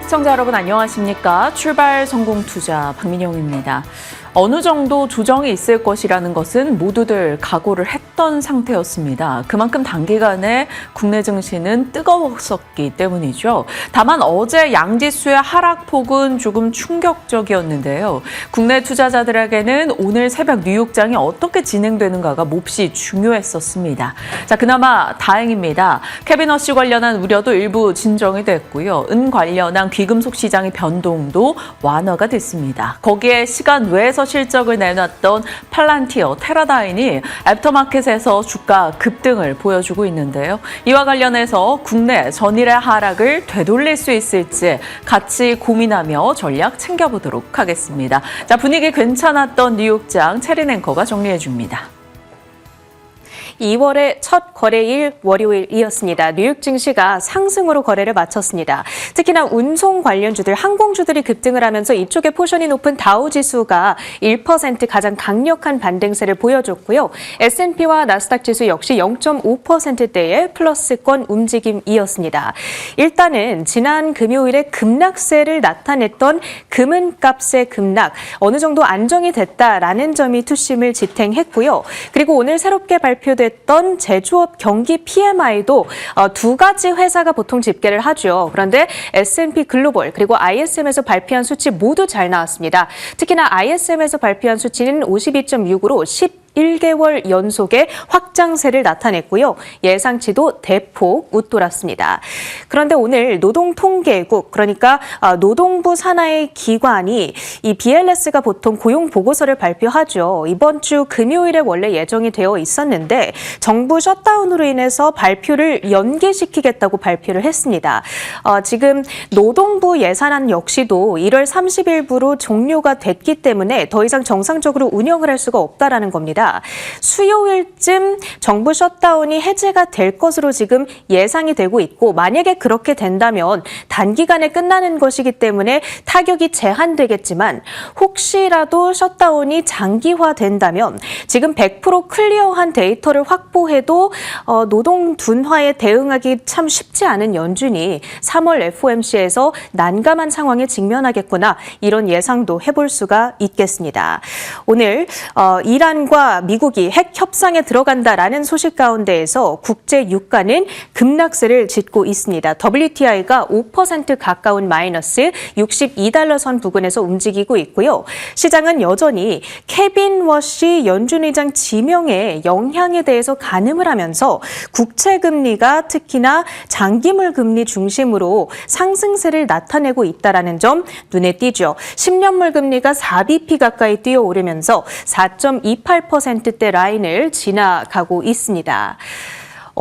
시청자 여러분 안녕하십니까? 출발 성공 투자 박민영입니다. 어느 정도 조정이 있을 것이라는 것은 모두들 각오를 했던 상태였습니다. 그만큼 단기간에 국내 증시는 뜨거웠었기 때문이죠. 다만 어제 양지수의 하락폭은 조금 충격적이었는데요. 국내 투자자들에게는 오늘 새벽 뉴욕장이 어떻게 진행되는가가 몹시 중요했었습니다. 자, 그나마 다행입니다. 케빈 허쉬 관련한 우려도 일부 진정이 됐고요. 은 관련한 귀금속 시장의 변동도 완화가 됐습니다. 거기에 시간 외에서 실적을 내놨던 팔란티어, 테라다인이 애프터마켓에서 주가 급등을 보여주고 있는데요. 이와 관련해서 국내 전일의 하락을 되돌릴 수 있을지 같이 고민하며 전략 챙겨보도록 하겠습니다. 자, 분위기 괜찮았던 뉴욕장 체린 앵커가 정리해줍니다. 2월의 첫 거래일 월요일이었습니다. 뉴욕 증시가 상승으로 거래를 마쳤습니다. 특히나 운송 관련주들, 항공주들이 급등을 하면서 이쪽에 포션이 높은 다우지수가 1% 가장 강력한 반등세를 보여줬고요. S&P와 나스닥 지수 역시 0.5%대의 플러스권 움직임이었습니다. 일단은 지난 금요일에 급락세를 나타냈던 금은값의 급락, 어느 정도 안정이 됐다라는 점이 투심을 지탱했고요. 그리고 오늘 새롭게 발표된 제조업 경기 PMI도 두 가지 회사가 보통 집계를 하죠. 그런데 S&P 글로벌 그리고 ISM에서 발표한 수치 모두 잘 나왔습니다. 특히나 ISM에서 발표한 수치는 52.6으로 11개월 연속의 확장세를 나타냈고요. 예상치도 대폭 웃돌았습니다. 그런데 오늘 노동통계국, 그러니까 노동부 산하의 기관이 이 BLS가 보통 고용보고서를 발표하죠. 이번 주 금요일에 원래 예정이 되어 있었는데 정부 셧다운으로 인해서 발표를 연기시키겠다고 발표를 했습니다. 지금 노동부 예산안 역시도 1월 30일부로 종료가 됐기 때문에 더 이상 정상적으로 운영을 할 수가 없다라는 겁니다. 수요일쯤 정부 셧다운이 해제가 될 것으로 지금 예상이 되고 있고, 만약에 그렇게 된다면 단기간에 끝나는 것이기 때문에 타격이 제한되겠지만 혹시라도 셧다운이 장기화된다면 지금 100% 클리어한 데이터를 확보해도 노동 둔화에 대응하기 참 쉽지 않은 연준이 3월 FOMC에서 난감한 상황에 직면하겠구나, 이런 예상도 해볼 수가 있겠습니다. 오늘 이란과 미국이 핵 협상에 들어간다라는 소식 가운데에서 국제 유가는 급락세를 짙고 있습니다. WTI가 5% 가까운 마이너스 62달러 선 부근에서 움직이고 있고요. 시장은 여전히 케빈 허쉬 연준 의장 지명의 영향에 대해서 가늠을 하면서 국채금리가 특히나 장기물 금리 중심으로 상승세를 나타내고 있다는 점 눈에 띄죠. 10년물 금리가 4bp 가까이 뛰어오르면서 4.28%대 라인을 지나가고 있습니다.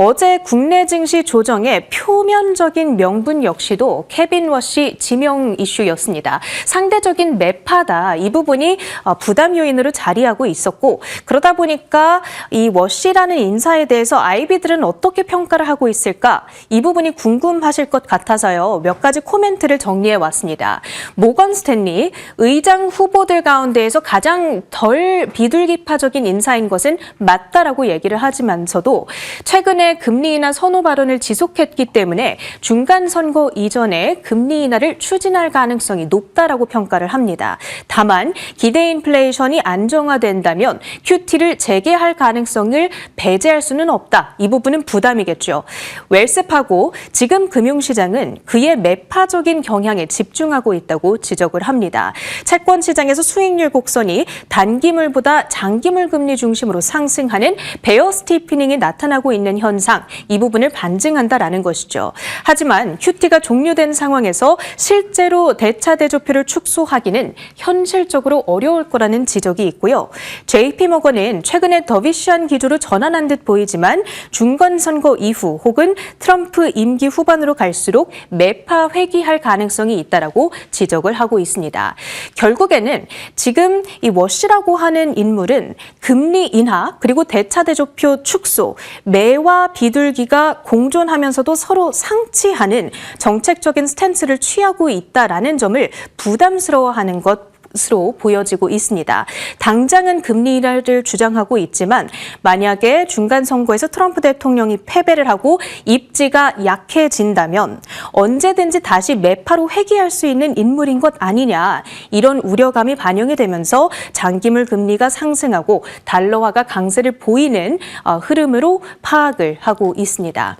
어제 국내 증시 조정의 표면적인 명분 역시도 케빈 허쉬 지명 이슈였습니다. 상대적인 매파다, 이 부분이 부담 요인으로 자리하고 있었고, 그러다 보니까 이 허쉬라는 인사에 대해서 아이비들은 어떻게 평가를 하고 있을까, 이 부분이 궁금하실 것 같아서요. 몇 가지 코멘트를 정리해 왔습니다. 모건 스탠리, 의장 후보들 가운데에서 가장 덜 비둘기파적인 인사인 것은 맞다라고 얘기를 하지만서도 최근에 금리 인하 선호 발언을 지속했기 때문에 중간 선거 이전에 금리 인하를 추진할 가능성이 높다라고 평가를 합니다. 다만 기대 인플레이션이 안정화된다면 QT를 재개할 가능성을 배제할 수는 없다. 이 부분은 부담이겠죠. 웰스파고 지금 금융시장은 그의 매파적인 경향에 집중하고 있다고 지적을 합니다. 채권 시장에서 수익률 곡선이 단기물보다 장기물 금리 중심으로 상승하는 베어 스티프닝이 나타나고 있는 현상, 이 부분을 반증한다라는 것이죠. 하지만 QT가 종료된 상황에서 실제로 대차 대조표를 축소하기는 현실적으로 어려울 거라는 지적이 있고요. JP모건은 최근에 더비시한 기조로 전환한 듯 보이지만 중간 선거 이후 혹은 트럼프 임기 후반으로 갈수록 매파 회귀할 가능성이 있다라고 지적을 하고 있습니다. 결국에는 지금 이 허쉬라고 하는 인물은 금리 인하 그리고 대차 대조표 축소, 매와 비둘기가 공존하면서도 서로 상치하는 정책적인 스탠스를 취하고 있다라는 점을 부담스러워하는 것 것으로 보여지고 있습니다. 당장은 금리 인하를 주장하고 있지만 만약에 중간 선거에서 트럼프 대통령이 패배를 하고 입지가 약해진다면 언제든지 다시 매파로 회귀할 수 있는 인물인 것 아니냐, 이런 우려감이 반영이 되면서 장기물 금리가 상승하고 달러화가 강세를 보이는 흐름으로 파악을 하고 있습니다.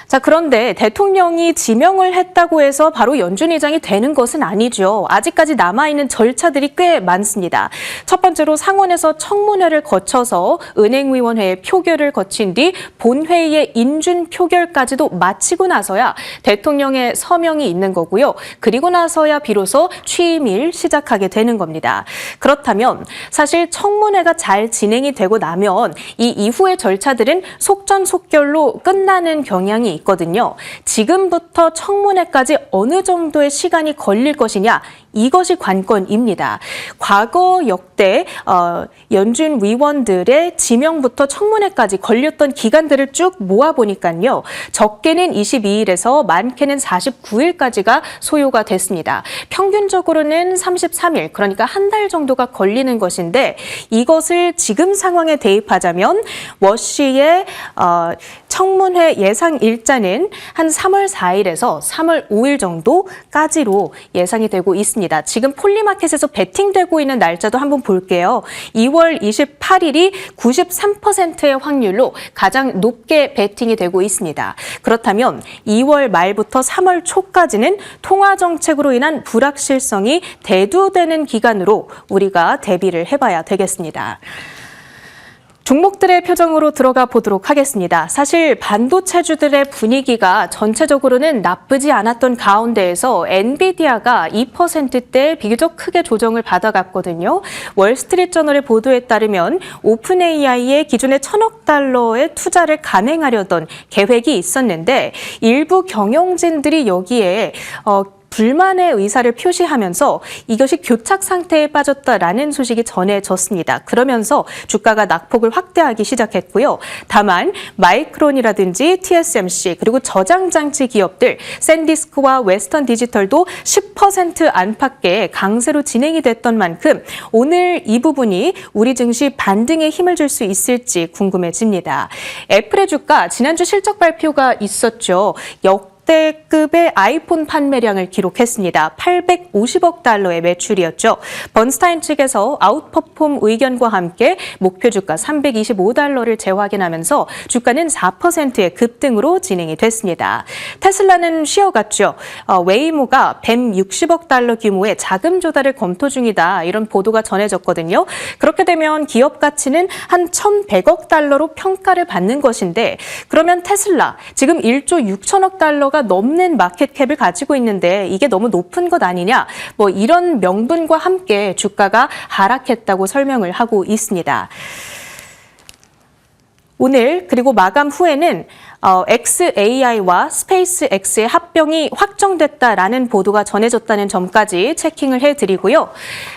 자, 그런데 대통령이 지명을 했다고 해서 바로 연준 의장이 되는 것은 아니죠. 아직까지 남아있는 절차들이 꽤 많습니다. 첫 번째로 상원에서 청문회를 거쳐서 은행위원회의 표결을 거친 뒤 본회의의 인준 표결까지도 마치고 나서야 대통령의 서명이 있는 거고요. 그리고 나서야 비로소 취임일 시작하게 되는 겁니다. 그렇다면 사실 청문회가 잘 진행이 되고 나면 이 이후의 절차들은 속전속결로 끝나는 경향이 있거든요. 지금부터 청문회까지 어느 정도의 시간이 걸릴 것이냐, 이것이 관건입니다. 과거 역대 연준 위원들의 지명부터 청문회까지 걸렸던 기간들을 쭉 모아보니까요. 적게는 22일에서 많게는 49일까지가 소요가 됐습니다. 평균적으로는 33일, 그러니까 한 달 정도가 걸리는 것인데 이것을 지금 상황에 대입하자면 워시의 청문회 예상 일자는 한 3월 4일에서 3월 5일 정도까지로 예상이 되고 있습니다. 지금 폴리마켓에서 베팅되고 있는 날짜도 한번 볼게요. 2월 28일이 93%의 확률로 가장 높게 베팅이 되고 있습니다. 그렇다면 2월 말부터 3월 초까지는 통화 정책으로 인한 불확실성이 대두되는 기간으로 우리가 대비를 해봐야 되겠습니다. 종목들의 표정으로 들어가 보도록 하겠습니다. 사실 반도체주들의 분위기가 전체적으로는 나쁘지 않았던 가운데에서 엔비디아가 2%대 비교적 크게 조정을 받아갔거든요. 월스트리트저널의 보도에 따르면 오픈 AI의 기존의 1,000억 달러의 투자를 감행하려던 계획이 있었는데 일부 경영진들이 여기에 불만의 의사를 표시하면서 이것이 교착 상태에 빠졌다라는 소식이 전해졌습니다. 그러면서 주가가 낙폭을 확대하기 시작했고요. 다만 마이크론이라든지 TSMC 그리고 저장장치 기업들 샌디스크와 웨스턴 디지털도 10% 안팎의 강세로 진행이 됐던 만큼 오늘 이 부분이 우리 증시 반등에 힘을 줄 수 있을지 궁금해집니다. 애플의 주가 지난주 실적 발표가 있었죠. 역대급의 아이폰 판매량을 기록했습니다. 850억 달러의 매출이었죠. 번스타인 측에서 아웃퍼폼 의견과 함께 목표 주가 325달러를 재확인하면서 주가는 4%의 급등으로 진행이 됐습니다. 테슬라는 쉬어갔죠. 웨이모가 160억 달러 규모의 자금 조달을 검토 중이다, 이런 보도가 전해졌거든요. 그렇게 되면 기업 가치는 한 1,100억 달러로 평가를 받는 것인데 그러면 테슬라 지금 1조 6천억 달러가 넘는 마켓캡을 가지고 있는데 이게 너무 높은 것 아니냐, 뭐 이런 명분과 함께 주가가 하락했다고 설명을 하고 있습니다. 오늘 그리고 마감 후에는 xAI와 스페이스X의 합병이 확정됐다라는 보도가 전해졌다는 점까지 체킹을 해드리고요.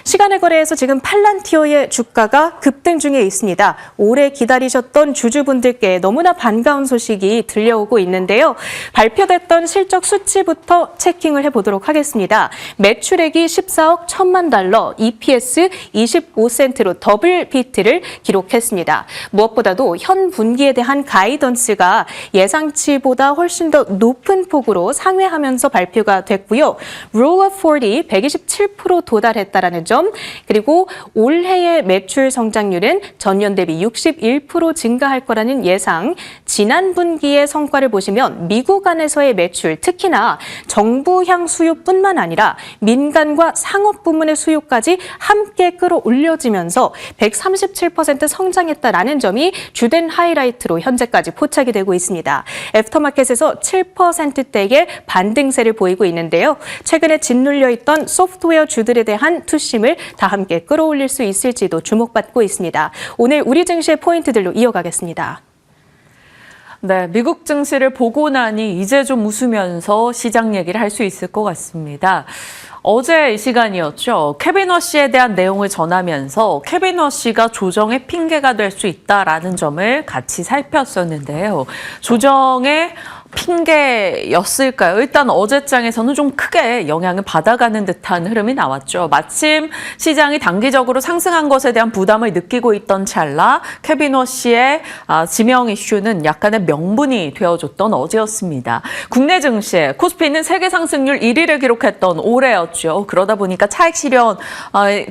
시간의 거래에서 지금 팔란티어의 주가가 급등 중에 있습니다. 오래 기다리셨던 주주분들께 너무나 반가운 소식이 들려오고 있는데요. 발표됐던 실적 수치부터 체킹을 해보도록 하겠습니다. 매출액이 14억 1천만 달러, EPS 25센트로 더블 비트를 기록했습니다. 무엇보다도 현 분기에 대한 가이던스가 예상치보다 훨씬 더 높은 폭으로 상회하면서 발표가 됐고요. Rule of 40 127% 도달했다라는 점, 그리고 올해의 매출 성장률은 전년 대비 61% 증가할 거라는 예상. 지난 분기의 성과를 보시면 미국 안에서의 매출, 특히나 정부향 수요뿐만 아니라 민간과 상업 부문의 수요까지 함께 끌어올려지면서 137% 성장했다라는 점이 주된 하이라이트로 현재까지 포착이 되고 있습니다. 애프터마켓에서 7%대의 반등세를 보이고 있는데요. 최근에 짓눌려 있던 소프트웨어 주들에 대한 투심을 다 함께 끌어올릴 수 있을지도 주목받고 있습니다. 오늘 우리 증시의 포인트들로 이어가겠습니다. 네, 미국 증시를 보고 나니 이제 좀 웃으면서 시장 얘기를 할 수 있을 것 같습니다. 어제 이 시간이었죠. 케빈 워시에 대한 내용을 전하면서 케빈 워시가 조정의 핑계가 될 수 있다라는 점을 같이 살폈었는데요. 조정의 핑계였을까요? 일단 어제장에서는 좀 크게 영향을 받아가는 듯한 흐름이 나왔죠. 마침 시장이 단기적으로 상승한 것에 대한 부담을 느끼고 있던 찰나 케빈 워시의 지명 이슈는 약간의 명분이 되어줬던 어제였습니다. 국내 증시, 코스피는 세계 상승률 1위를 기록했던 올해였죠. 그러다 보니까 차익 실현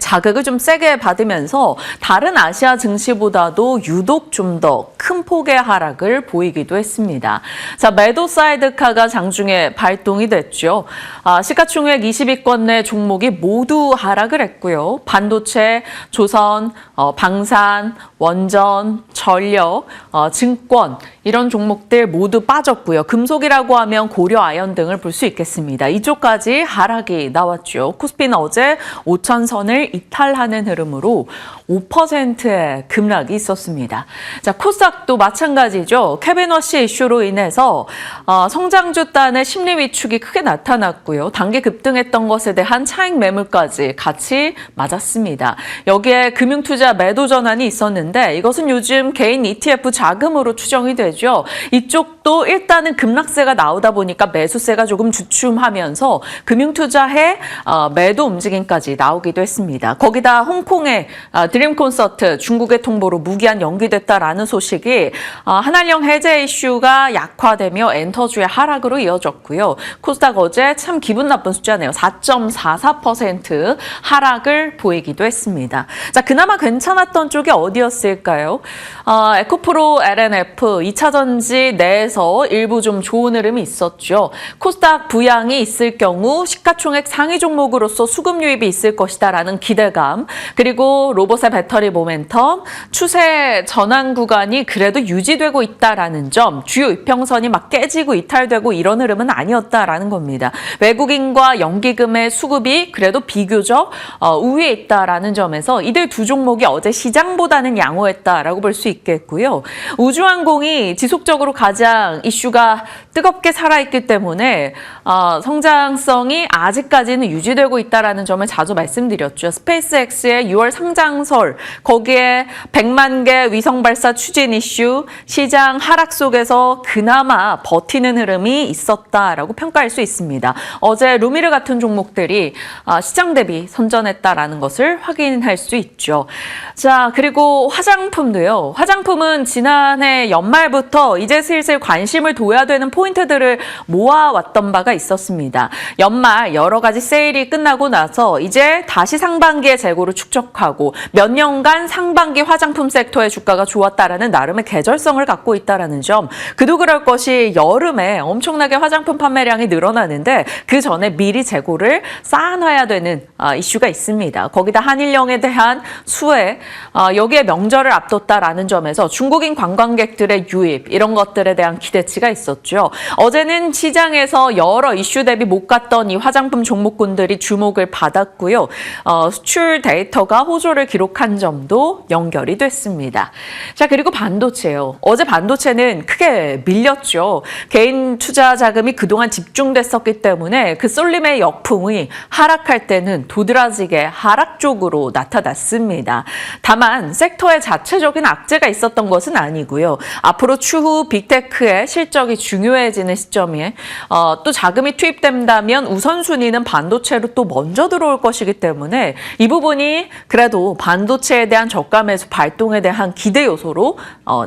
자극을 좀 세게 받으면서 다른 아시아 증시보다도 유독 좀 더 큰 폭의 하락을 보이기도 했습니다. 자, 매도 사이드카가 장중에 발동이 됐죠. 시가총액 20위권 내 종목이 모두 하락을 했고요. 반도체, 조선, 방산, 원전, 전력, 증권 이런 종목들 모두 빠졌고요. 금속이라고 하면 고려 아연 등을 볼 수 있겠습니다. 이쪽까지 하락이 나왔죠. 코스피는 어제 5천선을 이탈하는 흐름으로 5%의 급락이 있었습니다. 자, 코스닥도 마찬가지죠. 케빈 워시 이슈로 인해서 성장주 단의 심리 위축이 크게 나타났고요. 단기 급등했던 것에 대한 차익 매물까지 같이 맞았습니다. 여기에 금융투자 매도 전환이 있었는데 이것은 요즘 개인 ETF 자금으로 추정이 되죠. 이쪽도 일단은 급락세가 나오다 보니까 매수세가 조금 주춤하면서 금융투자의 매도 움직임까지 나오기도 했습니다. 거기다 홍콩의 드림 콘서트 중국의 통보로 무기한 연기됐다라는 소식이 한한령 해제 이슈가 약화되며 엔터주의 하락으로 이어졌고요. 코스닥 어제 참 기분 나쁜 숫자네요. 4.44% 하락을 보이기도 했습니다. 자, 그나마 괜찮았던 쪽이 어디였을까요? 에코프로 LNF 2차전지 내에서 일부 좀 좋은 흐름이 있었죠. 코스닥 부양이 있을 경우 시가총액 상위 종목으로서 수급 유입이 있을 것이다라는 기대감, 그리고 로봇의 배터리 모멘텀, 추세 전환 구간이 그래도 유지되고 있다라는 점, 주요 이평선이 막 깨지고 이탈되고 이런 흐름은 아니었다라는 겁니다. 외국인과 연기금의 수급이 그래도 비교적 우위에 있다라는 점에서 이들 두 종목이 어제 시장보다는 양호했다라고 볼 수 있겠고요. 우주항공이 지속적으로 가장 이슈가 뜨겁게 살아있기 때문에 성장성이 아직까지는 유지되고 있다라는 점을 자주 말씀드렸죠. 스페이스X의 6월 상장설, 거기에 100만 개 위성 발사 추진 이슈, 시장 하락 속에서 그나마 버티는 흐름이 있었다라고 평가할 수 있습니다. 어제 루미르 같은 종목들이 시장 대비 선전했다라는 것을 확인할 수 있죠. 자, 그리고 화장품도요. 화장품은 지난해 연말부터 이제 슬슬 관심을 둬야 되는 포인트들을 모아왔던 바가 있었습니다. 연말 여러 가지 세일이 끝나고 나서 이제 다시 상반기의 재고를 축적하고 몇 년간 상반기 화장품 섹터의 주가가 좋았다라는 나름의 계절성을 갖고 있다라는 점. 그도 그럴 것이 여름에 엄청나게 화장품 판매량이 늘어나는데 그 전에 미리 재고를 쌓아놔야 되는 이슈가 있습니다. 거기다 한일령에 대한 수혜, 여기에 명절을 앞뒀다라는 점에서 중국인 관광객들의 유입 이런 것들에 대한 기대치가 있었죠. 어제는 시장에서 여러 이슈 대비 못 갔던 이 화장품 종목군들이 주목을 받았고요. 수출 데이터가 호조를 기록한 점도 연결이 됐습니다. 자, 그리고 반도체요. 어제 반도체는 크게 밀렸죠. 개인 투자 자금이 그동안 집중됐었기 때문에 그 쏠림의 역풍이 하락할 때는 도드라지게 하락 쪽으로 나타났습니다. 다만 섹터의 자체적인 악재가 있었던 것은 아니고요. 앞으로 추후 빅테크의 실적이 중요해지는 시점에 또 자금이 투입된다면 우선순위는 반도체로 또 먼저 들어올 것이기 때문에 이 부분이 그래도 반도체에 대한 저가 매수 발동에 대한 기대 요소로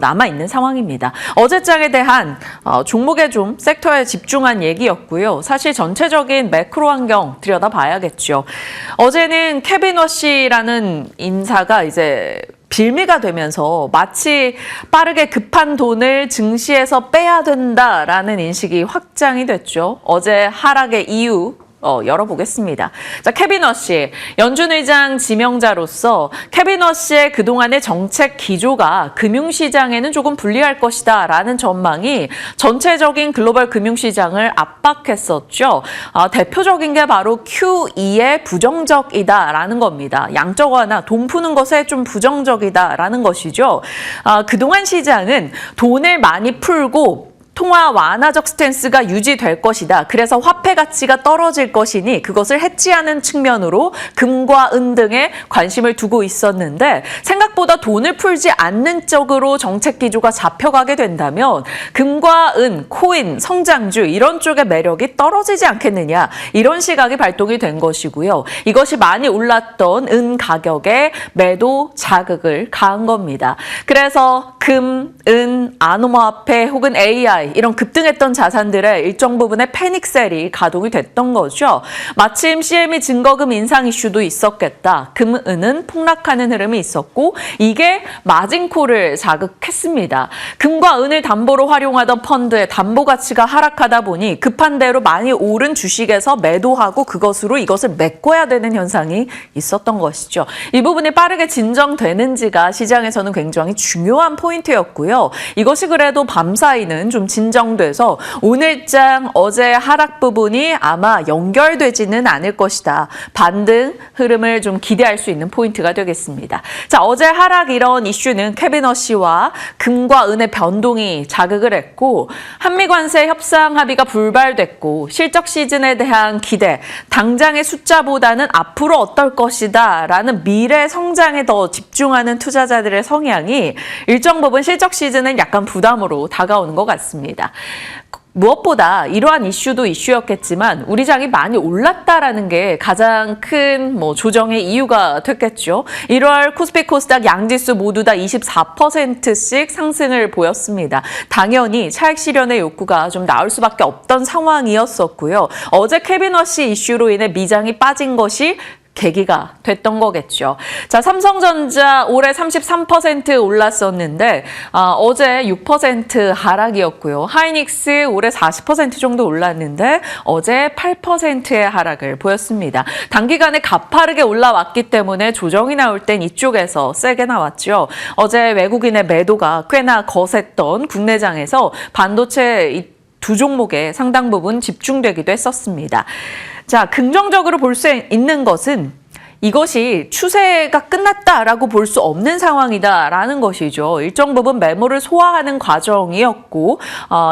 남아있는 상황입니다. 어제장에 대한 종목에 좀 섹터에 집중한 얘기였고요. 사실 전체적인 매크로 환경 들여다봐야겠죠. 어제는 케빈 워시라는 인사가 이제 빌미가 되면서 마치 빠르게 급한 돈을 증시에서 빼야 된다라는 인식이 확장이 됐죠. 어제 하락의 이유 열어보겠습니다. 자, 케빈 워시, 연준 의장 지명자로서 케빈 워시의 그동안의 정책 기조가 금융시장에는 조금 불리할 것이다 라는 전망이 전체적인 글로벌 금융시장을 압박했었죠. 대표적인 게 바로 QE에 부정적이다라는 겁니다. 양적 완화, 돈 푸는 것에 좀 부정적이다라는 것이죠. 그동안 시장은 돈을 많이 풀고 통화 완화적 스탠스가 유지될 것이다. 그래서 화폐 가치가 떨어질 것이니 그것을 해지하는 측면으로 금과 은 등에 관심을 두고 있었는데 생각보다 돈을 풀지 않는 쪽으로 정책 기조가 잡혀가게 된다면 금과 은, 코인, 성장주 이런 쪽의 매력이 떨어지지 않겠느냐 이런 시각이 발동이 된 것이고요. 이것이 많이 올랐던 은 가격에 매도 자극을 가한 겁니다. 그래서 금, 은, 암호화폐 혹은 AI 이런 급등했던 자산들의 일정 부분의 패닉셀이 가동이 됐던 거죠. 마침 CME 증거금 인상 이슈도 있었겠다. 금, 은은 폭락하는 흐름이 있었고 이게 마진콜을 자극했습니다. 금과 은을 담보로 활용하던 펀드의 담보 가치가 하락하다 보니 급한 대로 많이 오른 주식에서 매도하고 그것으로 이것을 메꿔야 되는 현상이 있었던 것이죠. 이 부분이 빠르게 진정되는지가 시장에서는 굉장히 중요한 포인트였고요. 이것이 그래도 밤사이는 좀 진정돼서 오늘장 어제 하락 부분이 아마 연결되지는 않을 것이다. 반등 흐름을 좀 기대할 수 있는 포인트가 되겠습니다. 자, 어제 하락 이런 이슈는 캐비너시와 금과 은의 변동이 자극을 했고 한미 관세 협상 합의가 불발됐고 실적 시즌에 대한 기대, 당장의 숫자보다는 앞으로 어떨 것이다 라는 미래 성장에 더 집중하는 투자자들의 성향이 일정 부분 실적 시즌은 약간 부담으로 다가오는 것 같습니다. 무엇보다 이러한 이슈도 이슈였겠지만 우리 장이 많이 올랐다라는 게 가장 큰 조정의 이유가 됐겠죠. 1월 코스피 코스닥 양지수 모두 다 24%씩 상승을 보였습니다. 당연히 차익 실현의 욕구가 좀 나올 수밖에 없던 상황이었었고요. 어제 캐비너시 이슈로 인해 미장이 빠진 것이 계기가 됐던 거겠죠. 자, 삼성전자 올해 33% 올랐었는데 어제 6% 하락이었고요. 하이닉스 올해 40% 정도 올랐는데 어제 8%의 하락을 보였습니다. 단기간에 가파르게 올라왔기 때문에 조정이 나올 땐 이쪽에서 세게 나왔죠. 어제 외국인의 매도가 꽤나 거셌던 국내장에서 반도체 이 두 종목에 상당 부분 집중되기도 했었습니다. 자, 긍정적으로 볼 수 있는 것은 이것이 추세가 끝났다라고 볼 수 없는 상황이다라는 것이죠. 일정 부분 매물을 소화하는 과정이었고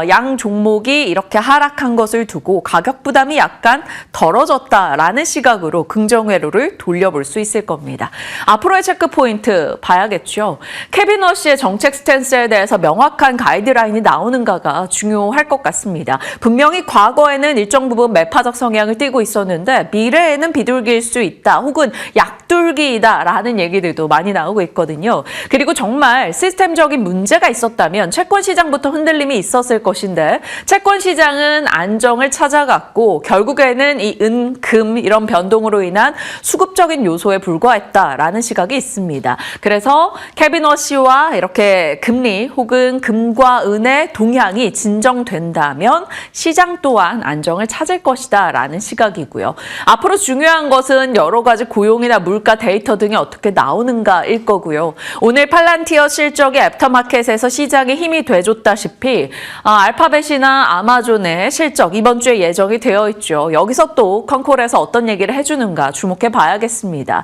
양 종목이 이렇게 하락한 것을 두고 가격 부담이 약간 덜어졌다라는 시각으로 긍정 회로를 돌려볼 수 있을 겁니다. 앞으로의 체크 포인트 봐야겠죠. 캐비너시의 정책 스탠스에 대해서 명확한 가이드라인이 나오는가가 중요할 것 같습니다. 분명히 과거에는 일정 부분 매파적 성향을 띠고 있었는데 미래에는 비둘기일 수 있다. 혹은 약둘기이다라는 얘기들도 많이 나오고 있거든요. 그리고 정말 시스템적인 문제가 있었다면 채권 시장부터 흔들림이 있었을 것인데 채권 시장은 안정을 찾아갔고 결국에는 이 은, 금 이런 변동으로 인한 수급적인 요소에 불과했다라는 시각이 있습니다. 그래서 캐비너시와 이렇게 금리 혹은 금과 은의 동향이 진정된다면 시장 또한 안정을 찾을 것이다라는 시각이고요. 앞으로 중요한 것은 여러 가지 고용이나 물가 데이터 등이 어떻게 나오는가일 거고요. 오늘 팔란티어 실적이 애프터마켓에서 시장에 힘이 돼줬다시피 알파벳이나 아마존의 실적 이번 주에 예정이 되어 있죠. 여기서 또 컨콜에서 어떤 얘기를 해주는가 주목해 봐야겠습니다.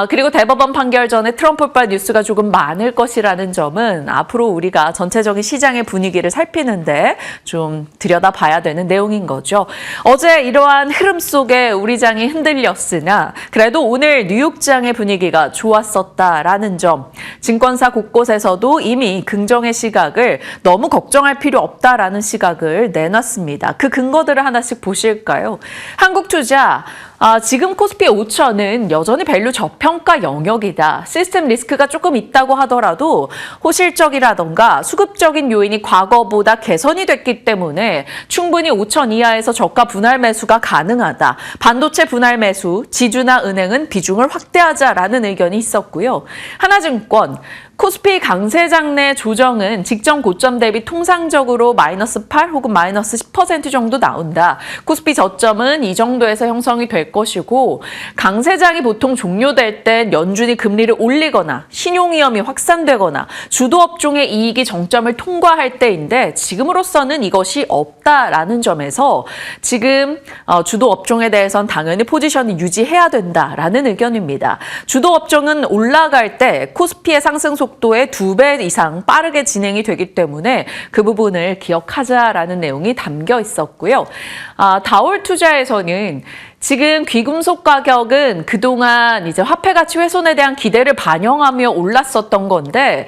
그리고 대법원 판결 전에 트럼프발 뉴스가 조금 많을 것이라는 점은 앞으로 우리가 전체적인 시장의 분위기를 살피는데 좀 들여다봐야 되는 내용인 거죠. 어제 이러한 흐름 속에 우리 장이 흔들렸으나 그래도 오늘 뉴욕장의 분위기가 좋았었다라는 점, 증권사 곳곳에서도 이미 긍정의 시각을 너무 걱정할 필요 없다라는 시각을 내놨습니다. 그 근거들을 하나씩 보실까요? 한국투자 지금 코스피 5천은 여전히 밸류 저평가 영역이다. 시스템 리스크가 조금 있다고 하더라도 호실적이라던가 수급적인 요인이 과거보다 개선이 됐기 때문에 충분히 5천 이하에서 저가 분할 매수가 가능하다. 반도체 분할 매수, 지주나 은행은 비중을 확대하자라는 의견이 있었고요. 하나증권, 코스피 강세장 내 조정은 직전 고점 대비 통상적으로 마이너스 8 혹은 마이너스 10% 정도 나온다. 코스피 저점은 이 정도에서 형성이 될 것이고 강세장이 보통 종료될 땐 연준이 금리를 올리거나 신용위험이 확산되거나 주도업종의 이익이 정점을 통과할 때인데 지금으로서는 이것이 없다라는 점에서 지금 주도업종에 대해선 당연히 포지션이 유지해야 된다라는 의견입니다. 주도업종은 올라갈 때 코스피의 상승 속 속도의 2배 이상 빠르게 진행이 되기 때문에 그 부분을 기억하자라는 내용이 담겨 있었고요. 다올 투자에서는 지금 귀금속 가격은 그동안 이제 화폐 가치 훼손에 대한 기대를 반영하며 올랐었던 건데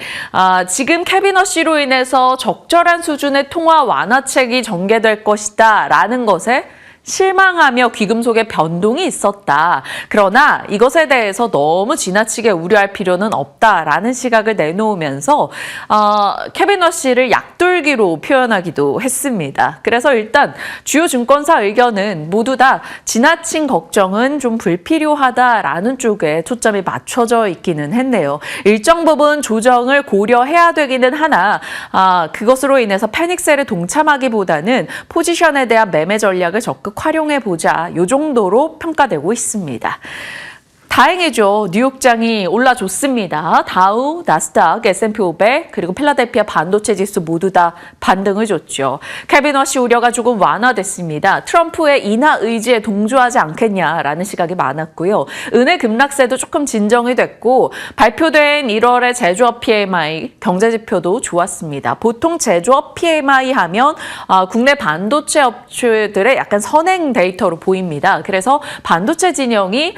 지금 캐비너시로 인해서 적절한 수준의 통화 완화책이 전개될 것이다라는 것에 실망하며 귀금속의 변동이 있었다. 그러나 이것에 대해서 너무 지나치게 우려할 필요는 없다라는 시각을 내놓으면서 캐비너시를 약돌기로 표현하기도 했습니다. 그래서 일단 주요 증권사 의견은 모두 다 지나친 걱정은 좀 불필요하다라는 쪽에 초점이 맞춰져 있기는 했네요. 일정 부분 조정을 고려해야 되기는 하나 그것으로 인해서 패닉셀에 동참하기보다는 포지션에 대한 매매 전략을 적극 활용해보자. 이 정도로 평가되고 있습니다. 다행이죠. 뉴욕장이 올라줬습니다. 다우, 나스닥, S&P 500 그리고 필라델피아 반도체 지수 모두 다 반등을 줬죠. 캐비너시 우려가 조금 완화됐습니다. 트럼프의 인하 의지에 동조하지 않겠냐라는 시각이 많았고요. 은행 급락세도 조금 진정이 됐고 발표된 1월의 제조업 PMI 경제지표도 좋았습니다. 보통 제조업 PMI 하면 국내 반도체 업체들의 약간 선행 데이터로 보입니다. 그래서 반도체 진영이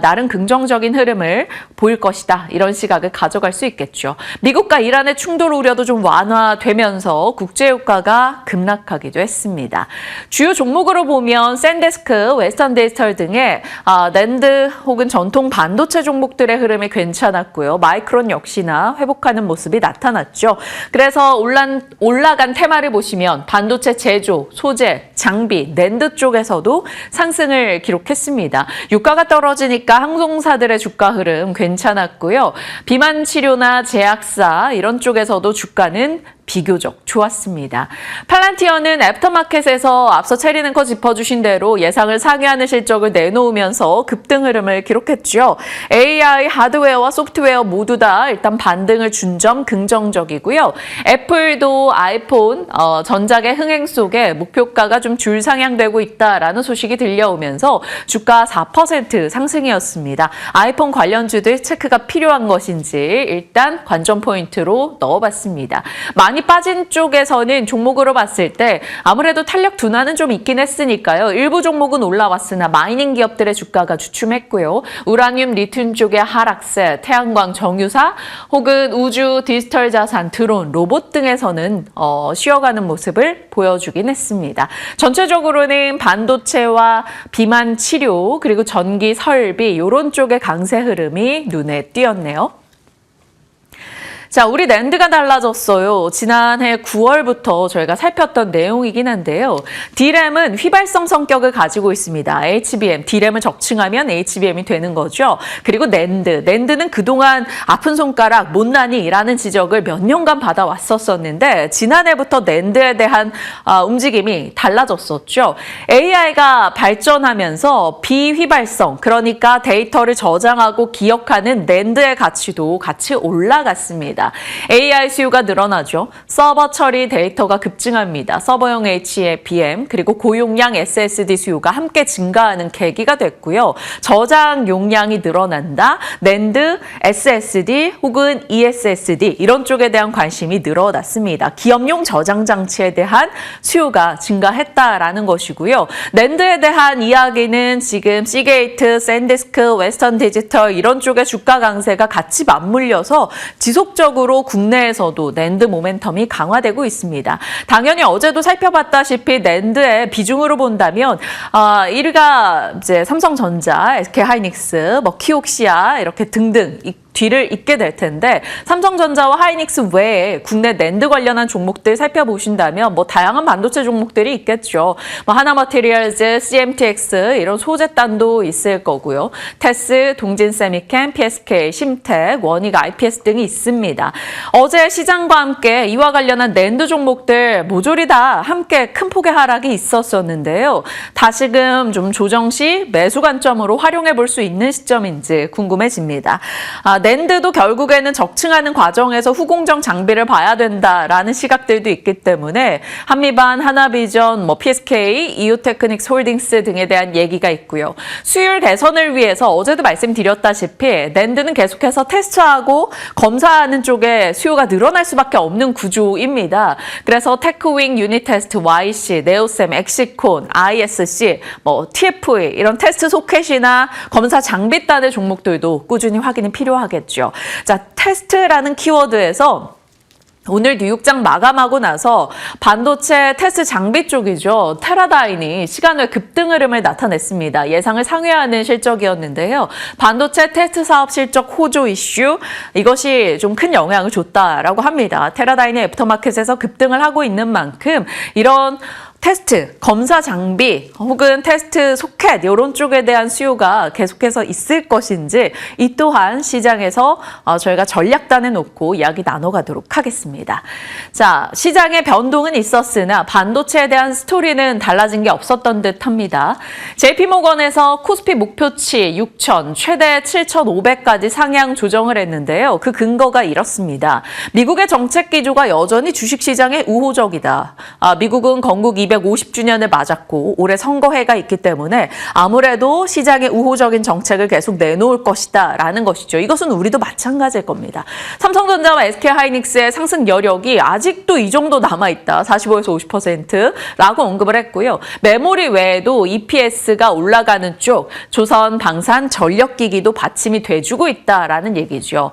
나름 긍정적인 흐름을 보일 것이다. 이런 시각을 가져갈 수 있겠죠. 미국과 이란의 충돌 우려도 좀 완화되면서 국제유가가 급락하기도 했습니다. 주요 종목으로 보면 샌디스크, 웨스턴 디지털 등의 낸드 혹은 전통 반도체 종목들의 흐름이 괜찮았고요. 마이크론 역시나 회복하는 모습이 나타났죠. 그래서 올라간 테마를 보시면 반도체 제조, 소재, 장비, 낸드 쪽에서도 상승을 기록했습니다. 유가가 떨어지니까 항공사들의 주가 흐름 괜찮았고요. 비만 치료나 제약사 이런 쪽에서도 주가는 비교적 좋았습니다. 팔란티어는 애프터마켓에서 앞서 체리는커 짚어주신 대로 예상을 상회하는 실적을 내놓으면서 급등 흐름을 기록했죠. AI, 하드웨어와 소프트웨어 모두 다 일단 반등을 준 점 긍정적이고요. 애플도 아이폰 전작의 흥행 속에 목표가가 좀 줄상향되고 있다라는 소식이 들려오면서 주가 4% 상승이었습니다. 아이폰 관련주들 체크가 필요한 것인지 일단 관전 포인트로 넣어봤습니다. 많이 빠진 쪽에서는 종목으로 봤을 때 아무래도 탄력 둔화는 좀 있긴 했으니까요. 일부 종목은 올라왔으나 마이닝 기업들의 주가가 주춤했고요. 우라늄, 리튬 쪽의 하락세, 태양광, 정유사 혹은 우주, 디지털 자산, 드론, 로봇 등에서는 쉬어가는 모습을 보여주긴 했습니다. 전체적으로는 반도체와 비만 치료 그리고 전기, 설비 이런 쪽의 강세 흐름이 눈에 띄었네요. 자, 우리 낸드가 달라졌어요. 지난해 9월부터 저희가 살폈던 내용이긴 한데요. D램은 휘발성 성격을 가지고 있습니다. HBM, D램을 적층하면 HBM이 되는 거죠. 그리고 낸드는 그동안 아픈 손가락, 못난이라는 지적을 몇 년간 받아왔었는데 지난해부터 낸드에 대한 움직임이 달라졌었죠. AI가 발전하면서 비휘발성, 그러니까 데이터를 저장하고 기억하는 낸드의 가치도 같이 올라갔습니다. AI 수요가 늘어나죠. 서버 처리 데이터가 급증합니다. 서버용 HBM 그리고 고용량 SSD 수요가 함께 증가하는 계기가 됐고요. 저장 용량이 늘어난다. 낸드, SSD 혹은 ESSD 이런 쪽에 대한 관심이 늘어났습니다. 기업용 저장 장치에 대한 수요가 증가했다라는 것이고요. 낸드에 대한 이야기는 지금 시게이트, 샌디스크, 웨스턴 디지털 이런 쪽의 주가 강세가 같이 맞물려서 지속적으로 국내에서도 낸드 모멘텀이 강화되고 있습니다. 당연히 어제도 살펴봤다시피 낸드의 비중으로 본다면 1위가 이제 삼성전자, SK하이닉스, 키옥시아 이렇게 등등 뒤를 잇게 될 텐데 삼성전자와 하이닉스 외에 국내 낸드 관련한 종목들 살펴보신다면 다양한 반도체 종목들이 있겠죠. 하나머티리얼즈, CMTX 이런 소재단도 있을 거고요. 테스, 동진세미캠, PSK, 심텍, 원익, IPS 등이 있습니다. 어제 시장과 함께 이와 관련한 낸드 종목들 모조리 다 함께 큰 폭의 하락이 있었었는데요. 다시금 좀 조정 시 매수 관점으로 활용해 볼 수 있는 시점인지 궁금해집니다. 낸드도 결국에는 적층하는 과정에서 후공정 장비를 봐야 된다라는 시각들도 있기 때문에 한미반, 하나비전, PSK, 이오테크닉스 홀딩스 등에 대한 얘기가 있고요. 수율 개선을 위해서 어제도 말씀드렸다시피 낸드는 계속해서 테스트하고 검사하는 쪽에 수요가 늘어날 수밖에 없는 구조입니다. 그래서 테크윙, 유니테스트, YC, 네오셈, 엑시콘, ISC, TFE 이런 테스트 소켓이나 검사 장비단의 종목들도 꾸준히 확인이 필요하겠죠. 자, 테스트라는 키워드에서 오늘 뉴욕장 마감하고 나서 반도체 테스트 장비 쪽이죠. 테라다인이 시간외 급등 흐름을 나타냈습니다. 예상을 상회하는 실적이었는데요. 반도체 테스트 사업 실적 호조 이슈, 이것이 좀 큰 영향을 줬다라고 합니다. 테라다인이 애프터마켓에서 급등을 하고 있는 만큼 이런 테스트, 검사 장비 혹은 테스트 소켓 이런 쪽에 대한 수요가 계속해서 있을 것인지 이 또한 시장에서 저희가 전략단에 놓고 이야기 나눠가도록 하겠습니다. 자, 시장의 변동은 있었으나 반도체에 대한 스토리는 달라진 게 없었던 듯합니다. JP모건에서 코스피 목표치 6,000, 최대 7,500까지 상향 조정을 했는데요. 그 근거가 이렇습니다. 미국의 정책 기조가 여전히 주식시장에 우호적이다. 미국은 건국 250주년을 맞았고 올해 선거해가 있기 때문에 아무래도 시장에 우호적인 정책을 계속 내놓을 것이다 라는 것이죠. 이것은 우리도 마찬가지일 겁니다. 삼성전자와 SK하이닉스의 상승 여력이 아직도 이 정도 남아있다. 45에서 50%라고 언급을 했고요. 메모리 외에도 EPS가 올라가는 쪽 조선, 방산, 전력기기도 받침이 돼주고 있다라는 얘기죠.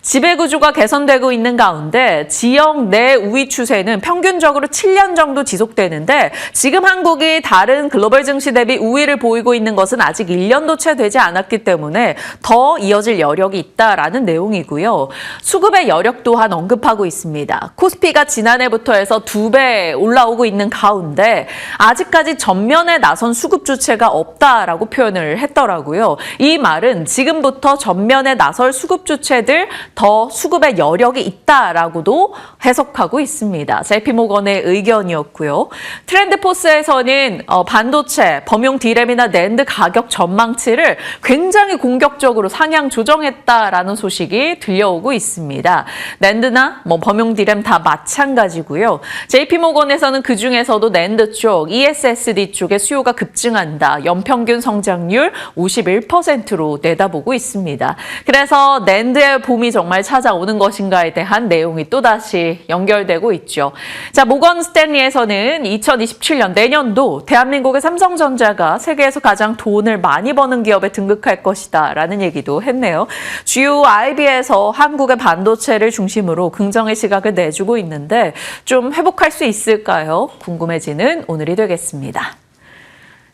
지배구조가 개선되고 있는 가운데 지역 내 우위 추세는 평균적으로 7년 정도 지속되는데 지금 한국이 다른 글로벌 증시 대비 우위를 보이고 있는 것은 아직 1년도 채 되지 않았기 때문에 더 이어질 여력이 있다라는 내용이고요. 수급의 여력 또한 언급하고 있습니다. 코스피가 지난해부터 해서 2배 올라오고 있는 가운데 아직까지 전면에 나선 수급 주체가 없다라고 표현을 했더라고요. 이 말은 지금부터 전면에 나설 수급 주체들 더 수급의 여력이 있다라고도 해석하고 있습니다. JP모건의 의견이었고요. 트렌드포스에서는 반도체, 범용 D램이나 낸드 가격 전망치를 굉장히 공격적으로 상향 조정했다라는 소식이 들려오고 있습니다. 낸드나 범용 D램 다 마찬가지고요. JP모건에서는 그중에서도 낸드 쪽, ESSD 쪽의 수요가 급증한다. 연평균 성장률 51%로 내다보고 있습니다. 그래서 낸드의 봄이 정말 찾아오는 것인가에 대한 내용이 또다시 연결되고 있죠. 자, 모건 스탠리에서는 2027년 내년도 대한민국의 삼성전자가 세계에서 가장 돈을 많이 버는 기업에 등극할 것이다 라는 얘기도 했네요. 주요 IB에서 한국의 반도체를 중심으로 긍정의 시각을 내주고 있는데 좀 회복할 수 있을까요? 궁금해지는 오늘이 되겠습니다.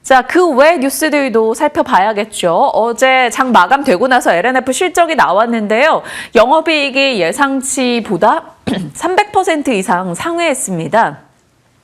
자, 그 외 뉴스들도 살펴봐야겠죠. 어제 장 마감되고 나서 LNF 실적이 나왔는데요. 영업이익이 예상치보다 300% 이상 상회했습니다.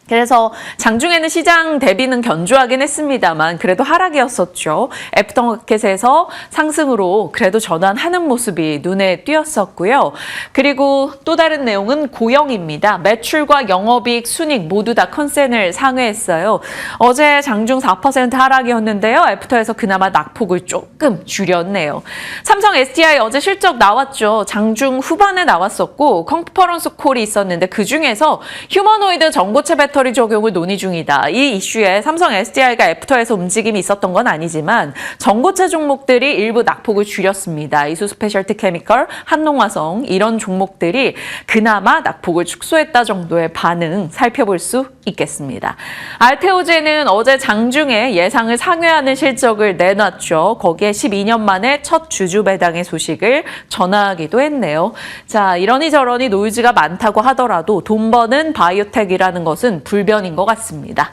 그래서 장중에는 시장 대비는 견조하긴 했습니다만 그래도 하락이었었죠. 애프터마켓에서 상승으로 그래도 전환하는 모습이 눈에 띄었었고요. 그리고 또 다른 내용은 고영입니다. 매출과 영업이익, 순익 모두 다 컨센을 상회했어요. 어제 장중 4% 하락이었는데요. 애프터에서 그나마 낙폭을 조금 줄였네요. 삼성 SDI 어제 실적 나왔죠. 장중 후반에 나왔었고 컨퍼런스 콜이 있었는데 그중에서 휴머노이드 전고체 배터리 적용을 논의 중이다. 이 이슈에 삼성 SDI가 애프터에서 움직임이 있었던 건 아니지만 전고체 종목들이 일부 낙폭을 줄였습니다. 이수 스페셜티 케미컬, 한농화성 이런 종목들이 그나마 낙폭을 축소했다 정도의 반응 살펴볼 수 있겠습니다. 알테오제는 어제 장중에 예상을 상회하는 실적을 내놨죠. 거기에 12년 만에 첫 주주 배당의 소식을 전하기도 했네요. 자, 이러니 저러니 노이즈가 많다고 하더라도 돈 버는 바이오텍이라는 것은 불변인 것 같습니다.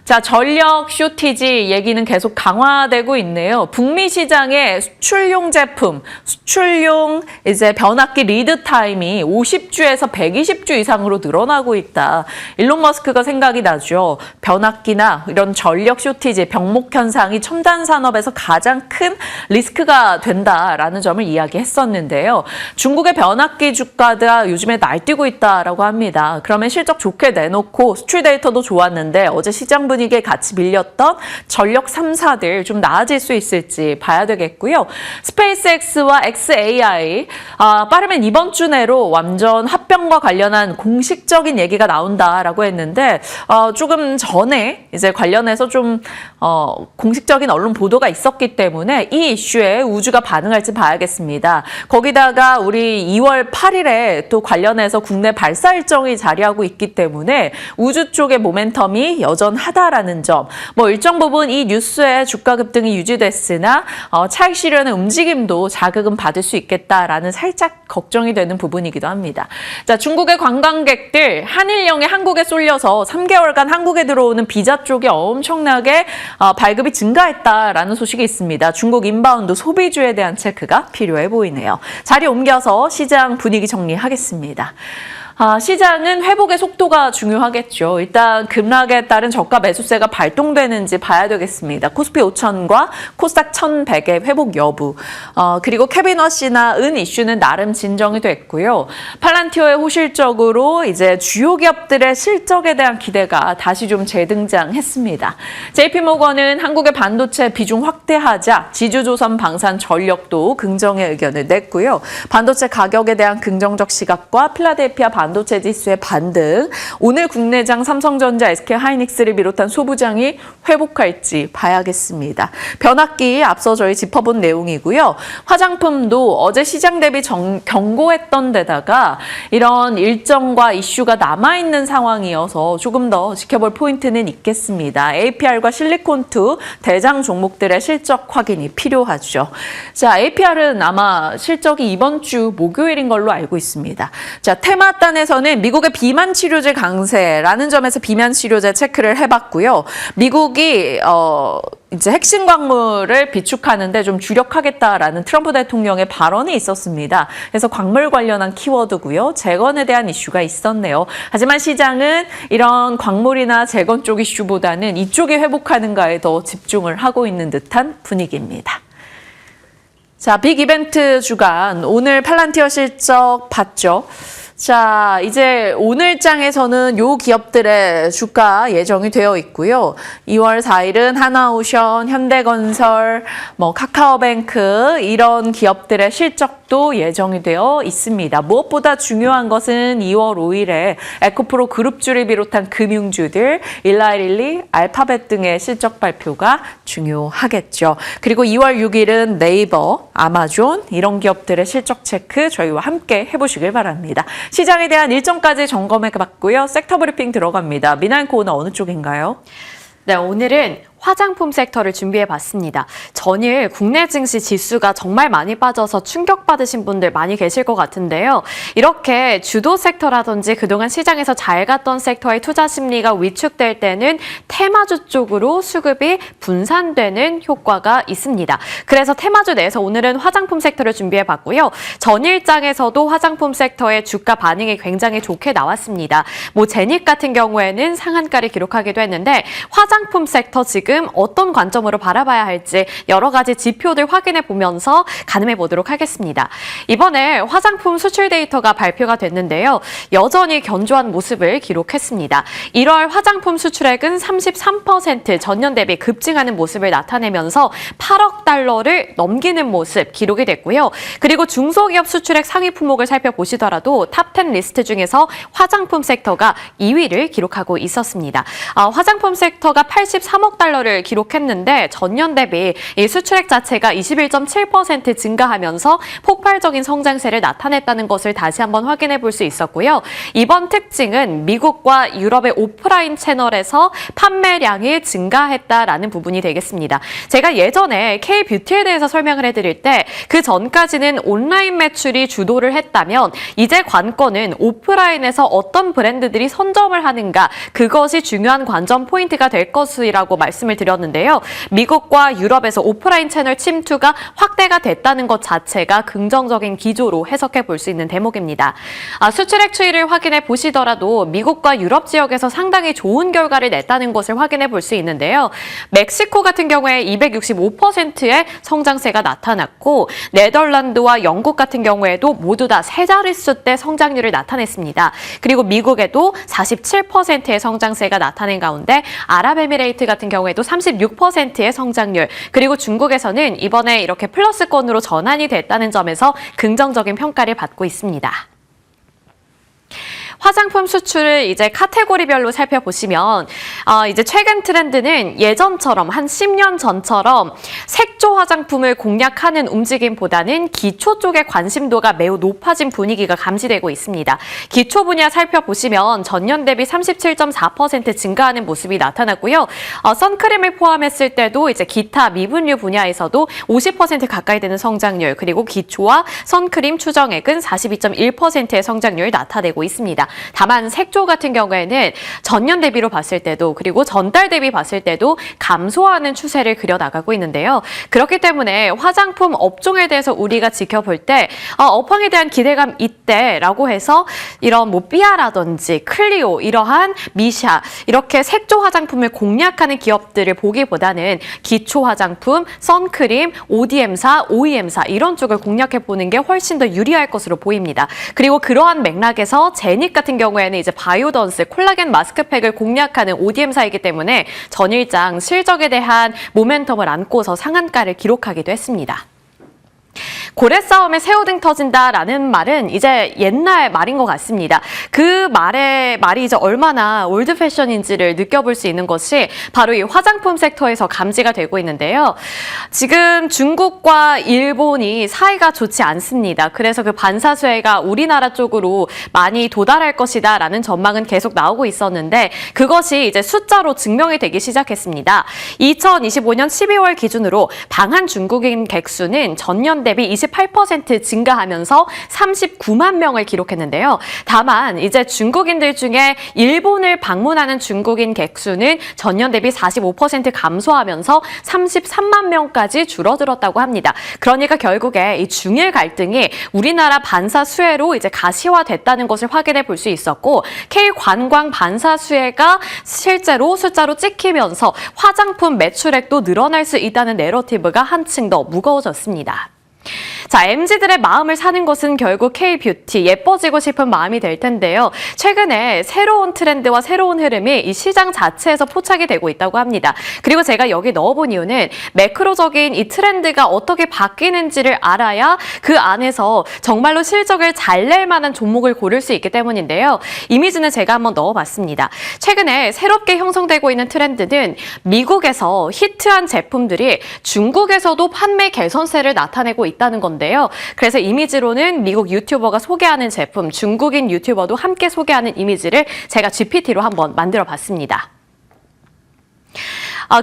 자, 전력 쇼티지 얘기는 계속 강화되고 있네요. 북미 시장의 수출용 제품, 수출용 이제 변압기 리드 타임이 50주에서 120주 이상으로 늘어나고 있다. 일론 머스크가 생각이 나죠. 변압기나 이런 전력 쇼티지, 병목 현상이 첨단 산업에서 가장 큰 리스크가 된다라는 점을 이야기했었는데요. 중국의 변압기 주가가 요즘에 날뛰고 있다라고 합니다. 그러면 실적 좋게 내놓고 수출 데이터도 좋았는데 어제 시장 분위기 분위기에 같이 밀렸던 전력 3사들 좀 나아질 수 있을지 봐야 되겠고요. 스페이스X와 xAI 빠르면 이번 주 내로 완전 합병과 관련한 공식적인 얘기가 나온다라고 했는데 조금 전에 이제 관련해서 좀 공식적인 언론 보도가 있었기 때문에 이 이슈에 우주가 반응할지 봐야겠습니다. 거기다가 우리 2월 8일에 또 관련해서 국내 발사 일정이 자리하고 있기 때문에 우주 쪽의 모멘텀이 여전하다라는 점, 뭐 일정 부분 이 뉴스의 주가 급등이 유지됐으나 차익 실현의 움직임도 자극은 받을 수 있겠다라는 살짝 걱정이 되는 부분이기도 합니다. 자, 중국의 관광객들 한일령이 한국에 쏠려서 3개월간 한국에 들어오는 비자 쪽이 엄청나게 발급이 증가했다라는 소식이 있습니다. 중국 인바운드 소비주에 대한 체크가 필요해 보이네요. 자리 옮겨서 시장 분위기 정리하겠습니다. 시장은 회복의 속도가 중요하겠죠. 일단 급락에 따른 저가 매수세가 발동되는지 봐야 되겠습니다. 코스피 5,000과 코스닥 1,100의 회복 여부, 그리고 케빈 워시나 은 이슈는 나름 진정이 됐고요. 팔란티어의 호실적으로 이제 주요 기업들의 실적에 대한 기대가 다시 좀 재등장했습니다. JP모건은 한국의 반도체 비중 확대하자 지주조선 방산 전력도 긍정의 의견을 냈고요. 반도체 가격에 대한 긍정적 시각과 필라델피아 반도체 지수의 반등, 오늘 국내장 삼성전자, SK하이닉스를 비롯한 소부장이 회복할지 봐야겠습니다. 변압기 앞서 저희 짚어본 내용이고요. 화장품도 어제 시장 대비 견고했던 데다가 이런 일정과 이슈가 남아있는 상황이어서 조금 더 지켜볼 포인트는 있겠습니다. APR과 실리콘2 대장 종목들의 실적 확인이 필요하죠. 자, APR은 아마 실적이 이번 주 목요일인 걸로 알고 있습니다. 자, 테마단에서는 미국의 비만 치료제 강세라는 점에서 비만 치료제 체크를 해봤고요. 미국이 이제 핵심 광물을 비축하는데 좀 주력하겠다라는 트럼프 대통령의 발언이 있었습니다. 그래서 광물 관련한 키워드고요. 재건에 대한 이슈가 있었네요. 하지만 시장은 이런 광물이나 재건 쪽 이슈보다는 이쪽이 회복하는가에 더 집중을 하고 있는 듯한 분위기입니다. 자, 빅 이벤트 주간 오늘 팔란티어 실적 봤죠? 자, 이제 오늘장에서는 요 기업들의 주가 예정이 되어 있고요. 2월 4일은 하나오션, 현대건설, 카카오뱅크 이런 기업들의 실적도 예정이 되어 있습니다. 무엇보다 중요한 것은 2월 5일에 에코프로 그룹주를 비롯한 금융주들, 일라일리, 알파벳 등의 실적 발표가 중요하겠죠. 그리고 2월 6일은 네이버, 아마존 이런 기업들의 실적 체크 저희와 함께 해보시길 바랍니다. 시장에 대한 일정까지 점검해봤고요. 섹터 브리핑 들어갑니다. 미나앵커 오늘 어느 쪽인가요? 네, 오늘은 화장품 섹터를 준비해봤습니다. 전일 국내 증시 지수가 정말 많이 빠져서 충격받으신 분들 많이 계실 것 같은데요. 이렇게 주도 섹터라든지 그동안 시장에서 잘 갔던 섹터의 투자 심리가 위축될 때는 테마주 쪽으로 수급이 분산되는 효과가 있습니다. 그래서 테마주 내에서 오늘은 화장품 섹터를 준비해봤고요. 전일장에서도 화장품 섹터의 주가 반응이 굉장히 좋게 나왔습니다. 제닛 같은 경우에는 상한가를 기록하기도 했는데 화장품 섹터 지금 어떤 관점으로 바라봐야 할지 여러 가지 지표들 확인해 보면서 가늠해 보도록 하겠습니다. 이번에 화장품 수출 데이터가 발표가 됐는데요. 여전히 견조한 모습을 기록했습니다. 1월 화장품 수출액은 33% 전년 대비 급증하는 모습을 나타내면서 8억 달러를 넘기는 모습 기록이 됐고요. 그리고 중소기업 수출액 상위 품목을 살펴보시더라도 탑10 리스트 중에서 화장품 섹터가 2위를 기록하고 있었습니다. 화장품 섹터가 83억 달러를 기록했는데 전년 대비 이 수출액 자체가 21.7% 증가하면서 폭발적인 성장세를 나타냈다는 것을 다시 한번 확인해 볼 수 있었고요. 이번 특징은 미국과 유럽의 오프라인 채널에서 판매량이 증가했다라는 부분이 되겠습니다. 제가 예전에 K-뷰티에 대해서 설명을 해드릴 때 그 전까지는 온라인 매출이 주도를 했다면 이제 관건은 오프라인에서 어떤 브랜드들이 선점을 하는가, 그것이 중요한 관전 포인트가 될 것이라고 말씀을 말씀을 드렸는데요. 미국과 유럽에서 오프라인 채널 침투가 확대가 됐다는 것 자체가 긍정적인 기조로 해석해 볼 수 있는 대목입니다. 수출액 추이를 확인해 보시더라도 미국과 유럽 지역에서 상당히 좋은 결과를 냈다는 것을 확인해 볼 수 있는데요. 멕시코 같은 경우에 265%의 성장세가 나타났고 네덜란드와 영국 같은 경우에도 모두 다 세 자릿수대 성장률을 나타냈습니다. 그리고 미국에도 47%의 성장세가 나타낸 가운데 아랍에미레이트 같은 경우에도 36%의 성장률, 그리고 중국에서는 이번에 이렇게 플러스권으로 전환이 됐다는 점에서 긍정적인 평가를 받고 있습니다. 화장품 수출을 이제 카테고리별로 살펴보시면 이제 최근 트렌드는 예전처럼 한 10년 전처럼 색조 화장품을 공략하는 움직임보다는 기초 쪽의 관심도가 매우 높아진 분위기가 감지되고 있습니다. 기초 분야 살펴보시면 전년 대비 37.4% 증가하는 모습이 나타났고요. 선크림을 포함했을 때도 이제 기타 미분류 분야에서도 50% 가까이 되는 성장률, 그리고 기초와 선크림 추정액은 42.1%의 성장률을 나타내고 있습니다. 다만 색조 같은 경우에는 전년 대비로 봤을 때도 그리고 전달 대비 봤을 때도 감소하는 추세를 그려나가고 있는데요. 그렇기 때문에 화장품 업종에 대해서 우리가 지켜볼 때 업황에 대한 기대감 있대라고 해서 이런 뭐 삐아라든지 클리오, 이러한 미샤 이렇게 색조 화장품을 공략하는 기업들을 보기보다는 기초 화장품, 선크림, ODM사, OEM사 이런 쪽을 공략해보는 게 훨씬 더 유리할 것으로 보입니다. 그리고 그러한 맥락에서 제닉 같은 경우에는 이제 바이오던스, 콜라겐 마스크팩을 공략하는 ODM사이기 때문에 전일장 실적에 대한 모멘텀을 안고서 상한가를 기록하기도 했습니다. 고래 싸움에 새우등 터진다라는 말은 이제 옛날 말인 것 같습니다. 그 말이 이제 얼마나 올드 패션인지를 느껴볼 수 있는 것이 바로 이 화장품 섹터에서 감지가 되고 있는데요. 지금 중국과 일본이 사이가 좋지 않습니다. 그래서 그 반사수혜가 우리나라 쪽으로 많이 도달할 것이다라는 전망은 계속 나오고 있었는데 그것이 이제 숫자로 증명이 되기 시작했습니다. 2025년 12월 기준으로 방한 중국인 객수는 전년 대비 28% 증가하면서 39만 명을 기록했는데요. 다만 이제 중국인들 중에 일본을 방문하는 중국인 객수는 전년 대비 45% 감소하면서 33만 명까지 줄어들었다고 합니다. 그러니까 결국에 이 중일 갈등이 우리나라 반사 수혜로 이제 가시화됐다는 것을 확인해 볼 수 있었고 K 관광 반사 수혜가 실제로 숫자로 찍히면서 화장품 매출액도 늘어날 수 있다는 내러티브가 한층 더 무거워졌습니다. 자, MZ들의 마음을 사는 것은 결국 K-뷰티, 예뻐지고 싶은 마음이 될 텐데요. 최근에 새로운 트렌드와 새로운 흐름이 이 시장 자체에서 포착이 되고 있다고 합니다. 그리고 제가 여기 넣어본 이유는 매크로적인 이 트렌드가 어떻게 바뀌는지를 알아야 그 안에서 정말로 실적을 잘 낼 만한 종목을 고를 수 있기 때문인데요. 이미지는 제가 한번 넣어봤습니다. 최근에 새롭게 형성되고 있는 트렌드는 미국에서 히트한 제품들이 중국에서도 판매 개선세를 나타내고 있다는 건데요. 그래서 이미지로는 미국 유튜버가 소개하는 제품, 중국인 유튜버도 함께 소개하는 이미지를 제가 GPT로 한번 만들어 봤습니다.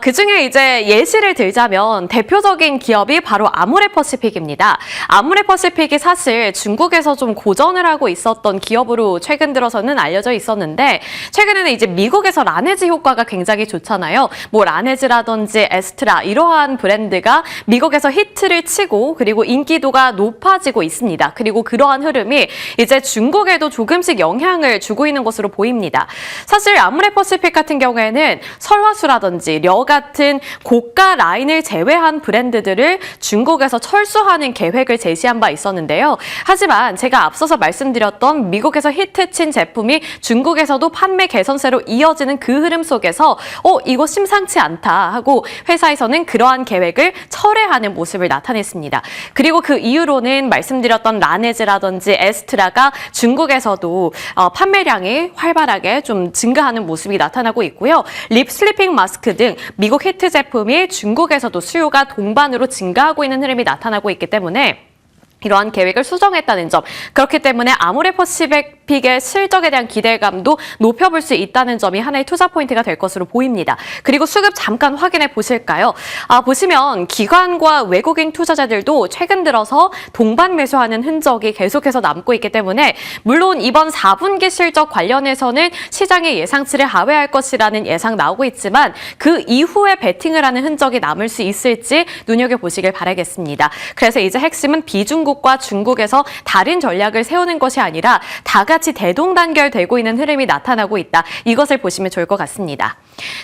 그중에 이제 예시를 들자면 대표적인 기업이 바로 아모레퍼시픽입니다. 아모레퍼시픽이 사실 중국에서 좀 고전을 하고 있었던 기업으로 최근 들어서는 알려져 있었는데 최근에는 이제 미국에서 라네즈 효과가 굉장히 좋잖아요. 뭐 라네즈라든지 에스트라 이러한 브랜드가 미국에서 히트를 치고 그리고 인기도가 높아지고 있습니다. 그리고 그러한 흐름이 이제 중국에도 조금씩 영향을 주고 있는 것으로 보입니다. 사실 아모레퍼시픽 같은 경우에는 설화수라든지 같은 고가 라인을 제외한 브랜드들을 중국에서 철수하는 계획을 제시한 바 있었는데요. 하지만 제가 앞서서 말씀드렸던 미국에서 히트친 제품이 중국에서도 판매 개선세로 이어지는 그 흐름 속에서 이거 심상치 않다 하고 회사에서는 그러한 계획을 철회하는 모습을 나타냈습니다. 그리고 그 이후로는 말씀드렸던 라네즈라든지 에스트라가 중국에서도 판매량이 활발하게 좀 증가하는 모습이 나타나고 있고요. 립 슬리핑 마스크 등 미국 히트 제품이 중국에서도 수요가 동반으로 증가하고 있는 흐름이 나타나고 있기 때문에 이러한 계획을 수정했다는 점, 그렇기 때문에 아모레퍼시픽의 실적에 대한 기대감도 높여볼 수 있다는 점이 하나의 투자 포인트가 될 것으로 보입니다. 그리고 수급 잠깐 확인해 보실까요? 보시면 기관과 외국인 투자자들도 최근 들어서 동반 매수하는 흔적이 계속해서 남고 있기 때문에 물론 이번 4분기 실적 관련해서는 시장의 예상치를 하회할 것이라는 예상 나오고 있지만 그 이후에 베팅을 하는 흔적이 남을 수 있을지 눈여겨보시길 바라겠습니다. 그래서 이제 핵심은 비중국과 중국에서 다른 전략을 세우는 것이 아니라 다 같이 대동단결되고 있는 흐름이 나타나고 있다. 이것을 보시면 좋을 것 같습니다.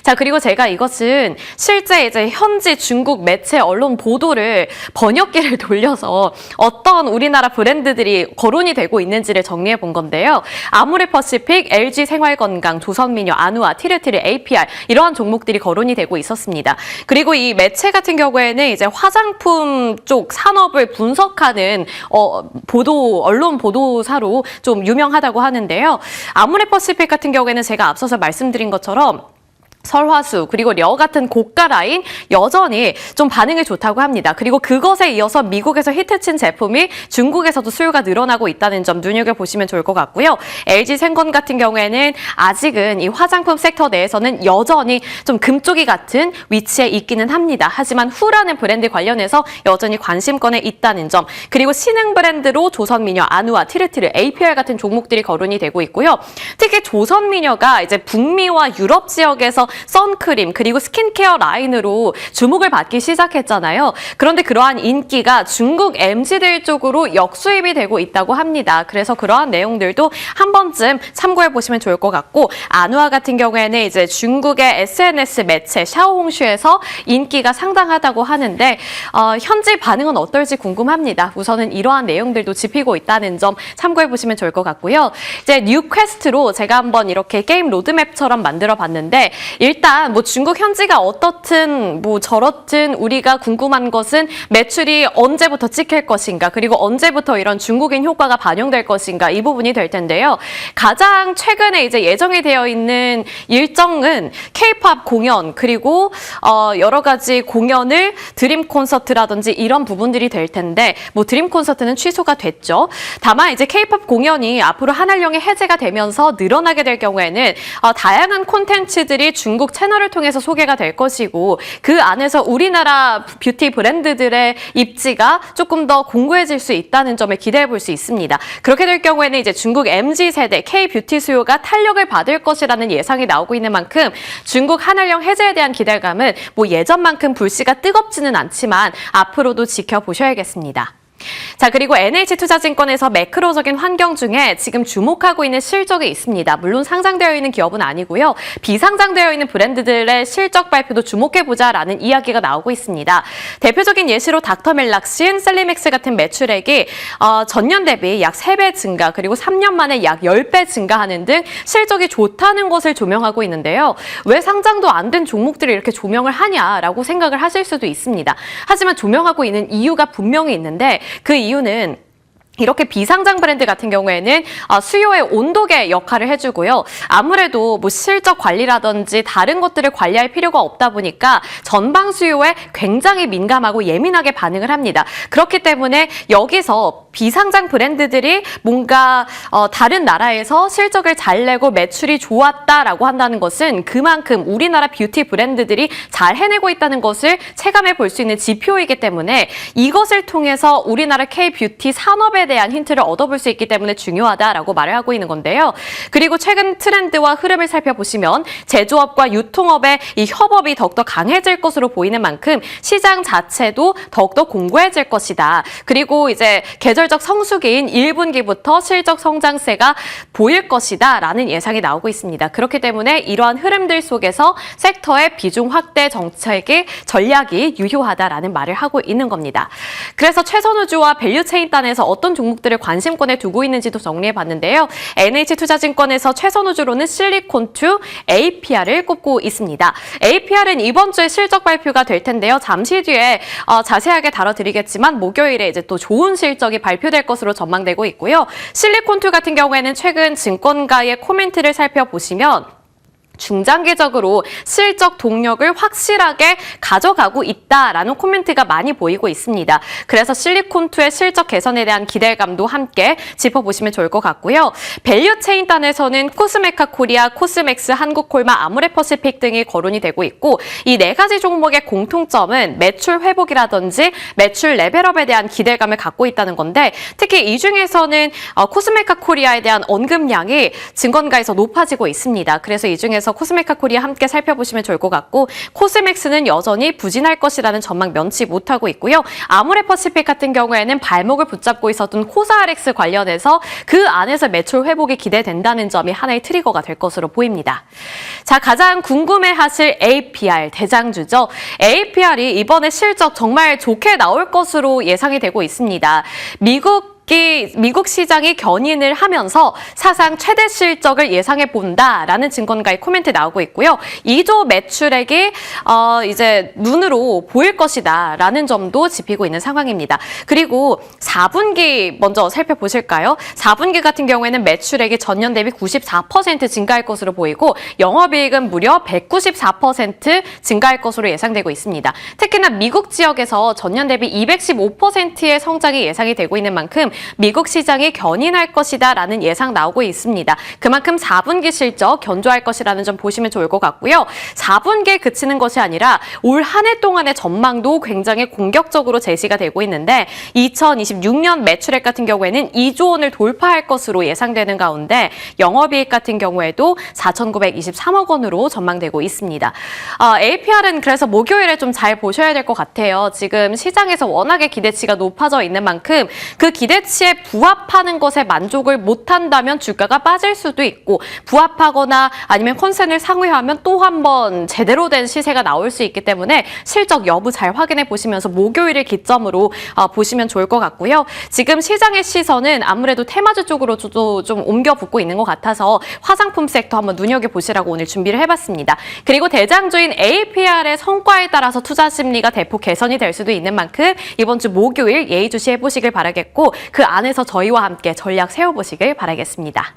자, 그리고 제가 이것은 실제 이제 현지 중국 매체 언론 보도를 번역기를 돌려서 어떤 우리나라 브랜드들이 거론이 되고 있는지를 정리해 본 건데요. 아모레퍼시픽, LG생활건강, 조선민요, 아누아, 티르티르, APR 이러한 종목들이 거론이 되고 있었습니다. 그리고 이 매체 같은 경우에는 이제 화장품 쪽 산업을 분석하는 언론 보도사로 좀 유명하다고 하는데요. 아모레퍼시픽 같은 경우에는 제가 앞서서 말씀드린 것처럼 설화수 그리고 려 같은 고가 라인 여전히 좀 반응이 좋다고 합니다. 그리고 그것에 이어서 미국에서 히트친 제품이 중국에서도 수요가 늘어나고 있다는 점 눈여겨보시면 좋을 것 같고요. LG생건 같은 경우에는 아직은 이 화장품 섹터 내에서는 여전히 좀 금쪽이 같은 위치에 있기는 합니다. 하지만 후라는 브랜드 관련해서 여전히 관심권에 있다는 점, 그리고 신흥 브랜드로 조선미녀, 아누아, 티르티르, APR 같은 종목들이 거론이 되고 있고요. 특히 조선미녀가 이제 북미와 유럽 지역에서 선크림 그리고 스킨케어 라인으로 주목을 받기 시작했잖아요. 그런데 그러한 인기가 중국 MZ들 쪽으로 역수입이 되고 있다고 합니다. 그래서 그러한 내용들도 한 번쯤 참고해 보시면 좋을 것 같고, 아누아 같은 경우에는 이제 중국의 SNS 매체 샤오홍슈에서 인기가 상당하다고 하는데 현지 반응은 어떨지 궁금합니다. 우선은 이러한 내용들도 짚히고 있다는 점 참고해 보시면 좋을 것 같고요. 이제 뉴퀘스트로 제가 한번 이렇게 게임 로드맵처럼 만들어 봤는데, 일단 뭐 중국 현지가 어떻든 뭐 저렇든 우리가 궁금한 것은 매출이 언제부터 찍힐 것인가, 그리고 언제부터 이런 중국인 효과가 반영될 것인가, 이 부분이 될 텐데요. 가장 최근에 이제 예정이 되어 있는 일정은 K-팝 공연, 그리고 여러 가지 공연을 드림 콘서트라든지 이런 부분들이 될 텐데, 뭐 드림 콘서트는 취소가 됐죠. 다만 이제 K-팝 공연이 앞으로 한알령에 해제가 되면서 늘어나게 될 경우에는 다양한 콘텐츠들이 중국 채널을 통해서 소개가 될 것이고, 그 안에서 우리나라 뷰티 브랜드들의 입지가 조금 더 공고해질 수 있다는 점을 기대해 볼 수 있습니다. 그렇게 될 경우에는 이제 중국 MZ세대 K-뷰티 수요가 탄력을 받을 것이라는 예상이 나오고 있는 만큼 중국 한알령 해제에 대한 기대감은 뭐 예전만큼 불씨가 뜨겁지는 않지만 앞으로도 지켜보셔야겠습니다. 자, 그리고 NH투자증권에서 매크로적인 환경 중에 지금 주목하고 있는 실적이 있습니다. 물론 상장되어 있는 기업은 아니고요. 비상장되어 있는 브랜드들의 실적 발표도 주목해보자라는 이야기가 나오고 있습니다. 대표적인 예시로 닥터멜락신, 셀리맥스 같은 매출액이 전년 대비 약 3배 증가, 그리고 3년 만에 약 10배 증가하는 등 실적이 좋다는 것을 조명하고 있는데요. 왜 상장도 안 된 종목들을 이렇게 조명을 하냐라고 생각을 하실 수도 있습니다. 하지만 조명하고 있는 이유가 분명히 있는데, 그 이유는 이렇게 비상장 브랜드 같은 경우에는 수요의 온도계 역할을 해주고요. 아무래도 뭐 실적 관리라든지 다른 것들을 관리할 필요가 없다 보니까 전방 수요에 굉장히 민감하고 예민하게 반응을 합니다. 그렇기 때문에 여기서 비상장 브랜드들이 뭔가 다른 나라에서 실적을 잘 내고 매출이 좋았다라고 한다는 것은 그만큼 우리나라 뷰티 브랜드들이 잘 해내고 있다는 것을 체감해 볼 수 있는 지표이기 때문에 이것을 통해서 우리나라 K-뷰티 산업에 대한 힌트를 얻어볼 수 있기 때문에 중요하다라고 말을 하고 있는 건데요. 그리고 최근 트렌드와 흐름을 살펴보시면 제조업과 유통업의 이 협업이 더욱더 강해질 것으로 보이는 만큼 시장 자체도 더욱더 공고해질 것이다. 그리고 이제 계절적 성수기인 1분기부터 실적 성장세가 보일 것이다 라는 예상이 나오고 있습니다. 그렇기 때문에 이러한 흐름들 속에서 섹터의 비중 확대 정책의 전략이 유효하다라는 말을 하고 있는 겁니다. 그래서 최선우주와 밸류체인단에서 어떤 종목들을 관심권에 두고 있는지도 정리해봤는데요. NH투자증권에서 최선우주로는 실리콘2, APR을 꼽고 있습니다. APR은 이번 주에 실적 발표가 될 텐데요. 잠시 뒤에 자세하게 다뤄드리겠지만 목요일에 이제 또 좋은 실적이 발표될 것으로 전망되고 있고요. 실리콘2 같은 경우에는 최근 증권가의 코멘트를 살펴보시면 중장기적으로 실적 동력을 확실하게 가져가고 있다라는 코멘트가 많이 보이고 있습니다. 그래서 실리콘2의 실적 개선에 대한 기대감도 함께 짚어보시면 좋을 것 같고요. 밸류 체인단에서는 코스메카 코리아, 코스맥스, 한국콜마, 아모레퍼시픽 등이 거론이 되고 있고 이 네 가지 종목의 공통점은 매출 회복이라든지 매출 레벨업에 대한 기대감을 갖고 있다는 건데 특히 이 중에서는 코스메카 코리아에 대한 언급량이 증권가에서 높아지고 있습니다. 그래서 이 중에서 코스메카 코리아 함께 살펴보시면 좋을 것 같고 코스맥스는 여전히 부진할 것이라는 전망 면치 못하고 있고요. 아모레퍼시픽 같은 경우에는 발목을 붙잡고 있었던 코스RX 관련해서 그 안에서 매출 회복이 기대된다는 점이 하나의 트리거가 될 것으로 보입니다. 자, 가장 궁금해하실 APR 대장주죠. APR이 이번에 실적 정말 좋게 나올 것으로 예상이 되고 있습니다. 미국 시장이 견인을 하면서 사상 최대 실적을 예상해 본다라는 증권가의 코멘트 나오고 있고요. 2조 매출액이 이제 눈으로 보일 것이다라는 점도 짚히고 있는 상황입니다. 그리고 4분기 먼저 살펴보실까요? 4분기 같은 경우에는 매출액이 전년 대비 94% 증가할 것으로 보이고 영업이익은 무려 194% 증가할 것으로 예상되고 있습니다. 특히나 미국 지역에서 전년 대비 215%의 성장이 예상이 되고 있는 만큼 미국 시장이 견인할 것이다 라는 예상 나오고 있습니다. 그만큼 4분기 실적 견조할 것이라는 점 보시면 좋을 것 같고요. 4분기에 그치는 것이 아니라 올 한 해 동안의 전망도 굉장히 공격적으로 제시가 되고 있는데 2026년 매출액 같은 경우에는 2조 원을 돌파할 것으로 예상되는 가운데 영업이익 같은 경우에도 4,923억 원으로 전망되고 있습니다. APR은 그래서 목요일에 좀 잘 보셔야 될 것 같아요. 지금 시장에서 워낙에 기대치가 높아져 있는 만큼 그 기대치에 부합하는 것에 만족을 못한다면 주가가 빠질 수도 있고 부합하거나 아니면 컨센을 상회하면 또 한 번 제대로 된 시세가 나올 수 있기 때문에 실적 여부 잘 확인해 보시면서 목요일을 기점으로 보시면 좋을 것 같고요. 지금 시장의 시선은 아무래도 테마주 쪽으로 좀 옮겨 붙고 있는 것 같아서 화장품 섹터 한번 눈여겨보시라고 오늘 준비를 해봤습니다. 그리고 대장주인 APR의 성과에 따라서 투자 심리가 대폭 개선이 될 수도 있는 만큼 이번 주 목요일 예의주시 해보시길 바라겠고 그 안에서 저희와 함께 전략 세워보시길 바라겠습니다.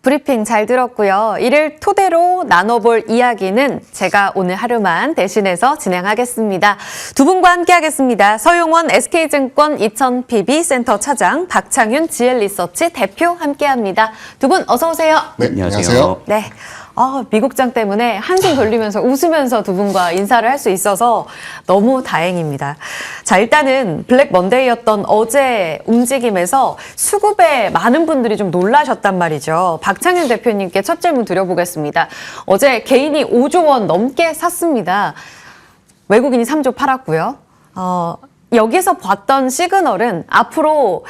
브리핑 잘 들었고요. 이를 토대로 나눠볼 이야기는 제가 오늘 하루만 대신해서 진행하겠습니다. 두 분과 함께하겠습니다. 서용원 SK증권 2000PB 센터 차장, 박창윤 GL리서치 대표 함께합니다. 두 분 어서 오세요. 네, 안녕하세요. 네. 미국장 때문에 한숨 돌리면서 웃으면서 두 분과 인사를 할 수 있어서 너무 다행입니다. 자, 일단은 블랙 먼데이였던 어제 움직임에서 수급에 많은 분들이 좀 놀라셨단 말이죠. 박창윤 대표님께 첫 질문 드려보겠습니다. 어제 개인이 5조 원 넘게 샀습니다. 외국인이 3조 팔았고요. 여기서 봤던 시그널은 앞으로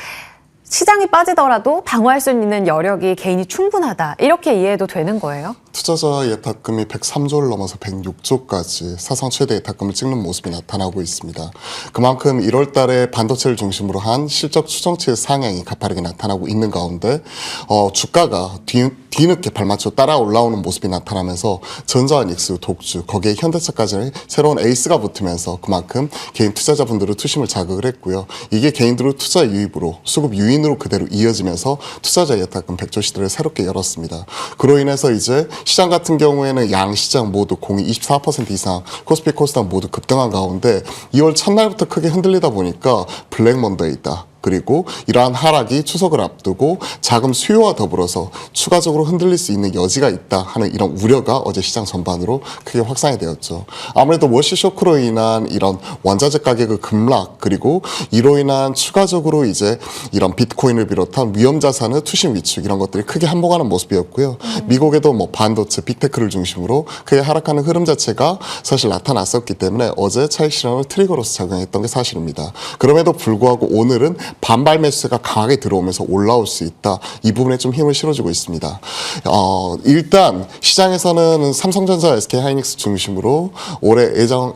시장이 빠지더라도 방어할 수 있는 여력이 개인이 충분하다. 이렇게 이해해도 되는 거예요? 투자자 예탁금이 103조를 넘어서 106조까지 사상 최대 예탁금을 찍는 모습이 나타나고 있습니다. 그만큼 1월 달에 반도체를 중심으로 한 실적 추정치의 상향이 가파르게 나타나고 있는 가운데 주가가 뒤늦게 발맞춰 따라 올라오는 모습이 나타나면서 전자와 닉스, 독주, 거기에 현대차까지 새로운 에이스가 붙으면서 그만큼 개인 투자자분들의 투심을 자극을 했고요. 이게 개인들의 투자 유입으로 수급 유인으로 그대로 이어지면서 투자자 예탁금 100조 시대를 새롭게 열었습니다. 그로 인해서 이제 시장 같은 경우에는 양시장 모두 공이 24% 이상, 코스피 코스닥 모두 급등한 가운데 2월 첫날부터 크게 흔들리다 보니까 블랙 먼데이다. 그리고 이러한 하락이 추석을 앞두고 자금 수요와 더불어서 추가적으로 흔들릴 수 있는 여지가 있다 하는 이런 우려가 어제 시장 전반으로 크게 확산이 되었죠. 아무래도 워시 쇼크로 인한 이런 원자재 가격의 급락 그리고 이로 인한 추가적으로 이제 이런 비트코인을 비롯한 위험 자산의 투심 위축 이런 것들이 크게 한몫하는 모습이었고요. 미국에도 뭐 반도체, 빅테크를 중심으로 크게 하락하는 흐름 자체가 사실 나타났었기 때문에 어제 차익 실현을 트리거로서 작용했던 게 사실입니다. 그럼에도 불구하고 오늘은 반발 매수가 강하게 들어오면서 올라올 수 있다. 이 부분에 좀 힘을 실어주고 있습니다. 일단 시장에서는 삼성전자, SK하이닉스 중심으로 올해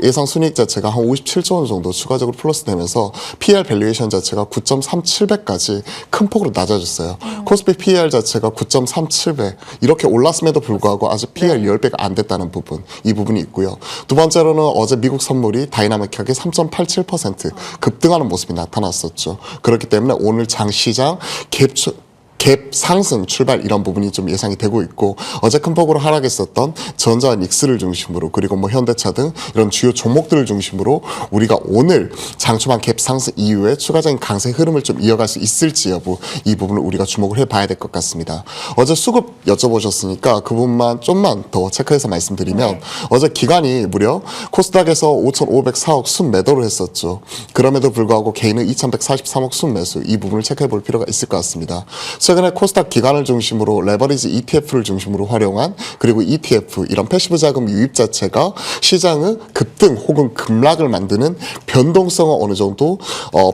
예상 순이익 자체가 한 57조 원 정도 추가적으로 플러스 되면서 PER 밸류에이션 자체가 9.37배까지 큰 폭으로 낮아졌어요. 코스피 PER 자체가 9.37배 이렇게 올랐음에도 불구하고 아직 PER 10배가 안 됐다는 부분 이 부분이 있고요. 두 번째로는 어제 미국 선물이 다이나믹하게 3.87% 급등하는 모습이 나타났었죠. 그렇기 때문에 오늘 장시장 갭 상승 출발 이런 부분이 좀 예상이 되고 있고 어제 큰 폭으로 하락했었던 전자와 닉스를 중심으로 그리고 뭐 현대차 등 이런 주요 종목들을 중심으로 우리가 오늘 장초반 갭 상승 이후에 추가적인 강세 흐름을 좀 이어갈 수 있을지 여부 이 부분을 우리가 주목을 해봐야 될 것 같습니다. 어제 수급 여쭤보셨으니까 그 부분만 좀만 더 체크해서 말씀드리면 어제 기관이 무려 코스닥에서 5,504억 순매도를 했었죠. 그럼에도 불구하고 개인은 2,143억 순매수 이 부분을 체크해 볼 필요가 있을 것 같습니다. 최근에 코스닥 기관을 중심으로 레버리지 ETF를 중심으로 활용한 그리고 ETF 이런 패시브 자금 유입 자체가 시장의 급등 혹은 급락을 만드는 변동성을 어느 정도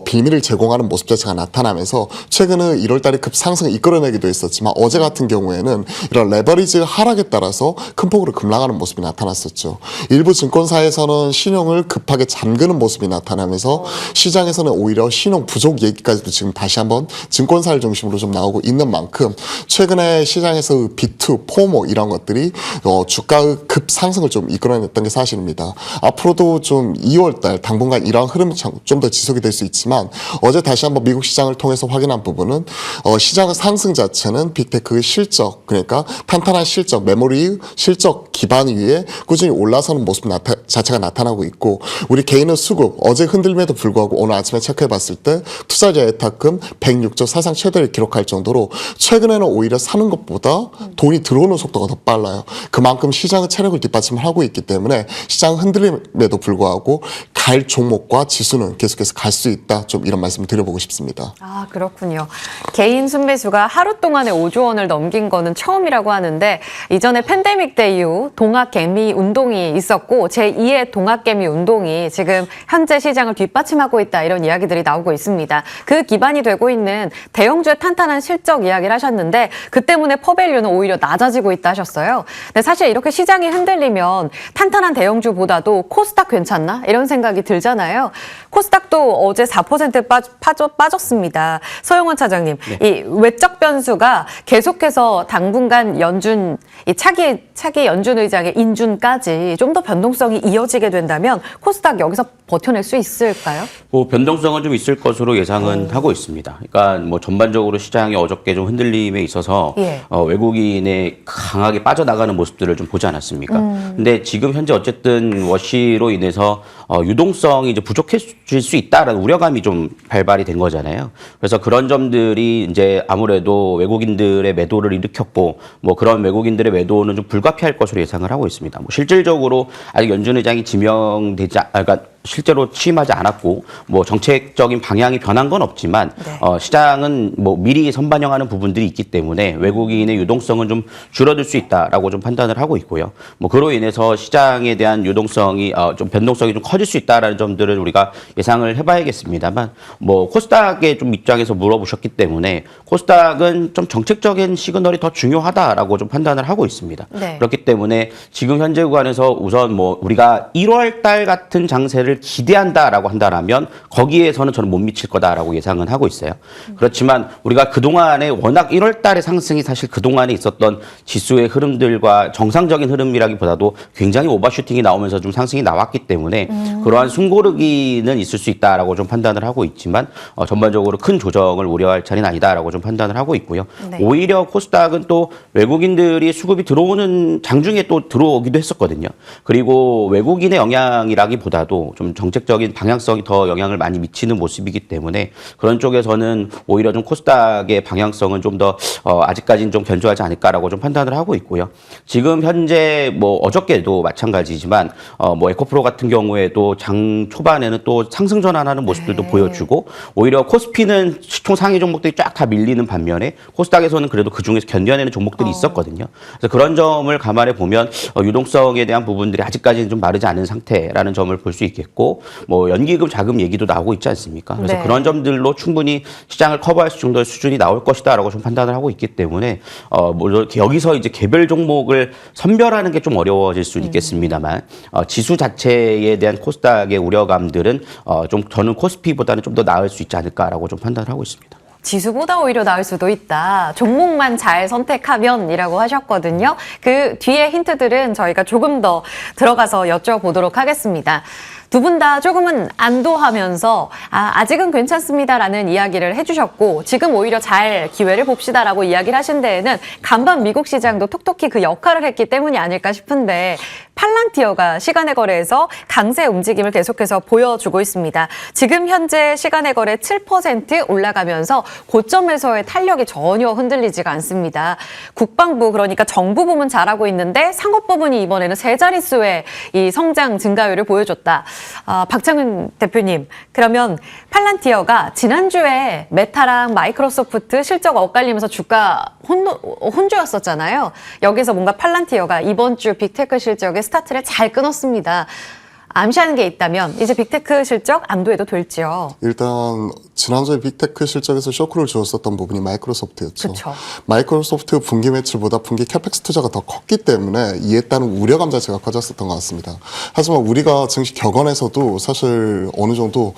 빌미를 제공하는 모습 자체가 나타나면서 최근에 1월달에 급상승을 이끌어내기도 했었지만 어제 같은 경우에는 이런 레버리지 하락에 따라서 큰 폭으로 급락하는 모습이 나타났었죠. 일부 증권사에서는 신용을 급하게 잠그는 모습이 나타나면서 시장에서는 오히려 신용 부족 얘기까지도 지금 다시 한번 증권사를 중심으로 좀 나오고 있는 만큼 최근에 시장에서 비트, 포모 이런 것들이 주가의 급상승을 좀 이끌어냈던 게 사실입니다. 앞으로도 좀 2월달 당분간 이러한 흐름이 좀 더 지속이 될 수 있지만 어제 다시 한번 미국 시장을 통해서 확인한 부분은 시장의 상승 자체는 빅테크의 실적 그러니까 탄탄한 실적, 메모리 실적 기반 위에 꾸준히 올라서는 모습 자체가 나타나고 있고 우리 개인의 수급 어제 흔들림에도 불구하고 오늘 아침에 체크해 봤을 때 투자자 예탁금 106조 사상 최대를 기록할 정도로 최근에는 오히려 사는 것보다 돈이 들어오는 속도가 더 빨라요. 그만큼 시장의 체력을 뒷받침하고 있기 때문에 시장 흔들림에도 불구하고 갈 종목과 지수는 계속해서 갈 수 있다. 좀 이런 말씀을 드려보고 싶습니다. 아, 그렇군요. 개인 순매수가 하루 동안에 5조 원을 넘긴 거는 처음이라고 하는데 이전에 팬데믹 때 이후 동학개미 운동이 있었고 제2의 동학개미 운동이 지금 현재 시장을 뒷받침하고 있다. 이런 이야기들이 나오고 있습니다. 그 기반이 되고 있는 대형주의 탄탄한 실적 이야기를 하셨는데 그 때문에 퍼밸류는 오히려 낮아지고 있다 하셨어요. 근데 사실 이렇게 시장이 흔들리면 탄탄한 대형주보다도 코스닥 괜찮나? 이런 생각이 들잖아요. 코스닥도 어제 4% 빠졌습니다. 서영원 차장님, 이 외적 변수가 계속해서 당분간 연준, 이 차기 연준 의장의 인준까지 좀 더 변동성이 이어지게 된다면 코스닥 여기서 버텨낼 수 있을까요? 뭐 변동성은 좀 있을 것으로 예상은 하고 있습니다. 그러니까 뭐 전반적으로 시장이 어저께 좀 흔들림에 있어서 외국인의 강하게 빠져나가는 모습들을 좀 보지 않았습니까? 근데 지금 현재 어쨌든 워시로 인해서 유동성이 이제 부족해질 수 있다라는 우려감이 좀 발발이 된 거잖아요. 그래서 그런 점들이 이제 아무래도 외국인들의 매도를 일으켰고 뭐 그런 외국인들의 매도는 좀 불가피할 것으로 예상을 하고 있습니다. 뭐 실질적으로 아직 연준 의장이 지명되지 그러니까 실제로 취임하지 않았고 뭐 정책적인 방향이 변한 건 없지만 시장은 뭐 미리 선반영하는 부분들이 있기 때문에 외국인의 유동성은 좀 줄어들 수 있다라고 좀 판단을 하고 있고요. 뭐 그로 인해서 시장에 대한 유동성이 좀 변동성이 좀 커질 수 있다라는 점들을 우리가 예상을 해봐야겠습니다만 뭐 코스닥의 좀 입장에서 물어보셨기 때문에 코스닥은 좀 정책적인 시그널이 더 중요하다라고 좀 판단을 하고 있습니다. 그렇기 때문에 지금 현재 구간에서 우선 뭐 우리가 1월 달 같은 장세를 기대한다라고 한다면 거기에서는 저는 못 미칠 거다라고 예상은 하고 있어요. 그렇지만 우리가 그동안에 워낙 1월 달의 상승이 사실 그동안에 있었던 지수의 흐름들과 정상적인 흐름이라기보다도 굉장히 오버슈팅이 나오면서 좀 상승이 나왔기 때문에 그러한 숨고르기는 있을 수 있다라고 좀 판단을 하고 있지만 전반적으로 큰 조정을 우려할 차례는 아니다라고 좀 판단을 하고 있고요. 오히려 코스닥은 또 외국인들이 수급이 들어오는 장중에 또 들어오기도 했었거든요. 그리고 외국인의 영향이라기보다도 좀 좀 정책적인 방향성이 더 영향을 많이 미치는 모습이기 때문에 그런 쪽에서는 오히려 좀 코스닥의 방향성은 좀 더 아직까지는 좀 견조하지 않을까라고 좀 판단을 하고 있고요. 지금 현재 뭐 어저께도 마찬가지지만 뭐 에코프로 같은 경우에도 장 초반에는 또 상승 전환하는 모습들도 보여주고 오히려 코스피는 시총 상위 종목들이 쫙 다 밀리는 반면에 코스닥에서는 그래도 그 중에서 견뎌내는 종목들이 있었거든요. 그래서 그런 점을 감안해 보면 유동성에 대한 부분들이 아직까지는 좀 마르지 않은 상태라는 점을 볼 수 있겠고 뭐 연기금 자금 얘기도 나오고 있지 않습니까? 그래서 네. 그런 점들로 충분히 시장을 커버할 수 정도의 수준이 나올 것이다라고 좀 판단을 하고 있기 때문에 물론 여기서 이제 개별 종목을 선별하는 게 좀 어려워질 수 있겠습니다만 지수 자체에 대한 코스닥의 우려감들은 좀 저는 코스피보다는 좀 더 나을 수 있지 않을까라고 좀 판단을 하고 있습니다. 지수보다 오히려 나을 수도 있다. 종목만 잘 선택하면이라고 하셨거든요. 그 뒤에 힌트들은 저희가 조금 더 들어가서 여쭤보도록 하겠습니다. 두 분 다 조금은 안도하면서 아직은 괜찮습니다라는 이야기를 해주셨고 지금 오히려 잘 기회를 봅시다라고 이야기를 하신 데에는 간밤 미국 시장도 톡톡히 그 역할을 했기 때문이 아닐까 싶은데 팔란티어가 시간의 거래에서 강세 움직임을 계속해서 보여주고 있습니다. 지금 현재 시간의 거래 7% 올라가면서 고점에서의 탄력이 전혀 흔들리지가 않습니다. 국방부 그러니까 정부 부문 잘하고 있는데 상업 부문이 이번에는 세 자릿수의 이 성장 증가율을 보여줬다. 박창훈 대표님, 그러면 팔란티어가 지난주에 메타랑 마이크로소프트 실적 엇갈리면서 주가 혼조였었잖아요. 여기서 뭔가 팔란티어가 이번 주 빅테크 실적의 스타트를 잘 끊었습니다. 암시하는 게 있다면 이제 빅테크 실적 안도해도 될지요? 일단 지난주에 빅테크 실적에서 쇼크를 주었었던 부분이 마이크로소프트였죠. 그쵸. 마이크로소프트 분기 매출보다 분기 캐펙스 투자가 더 컸기 때문에 이에 따른 우려감 자체가 커졌었던 것 같습니다. 하지만 우리가 증시 격언에서도 사실 어느 정도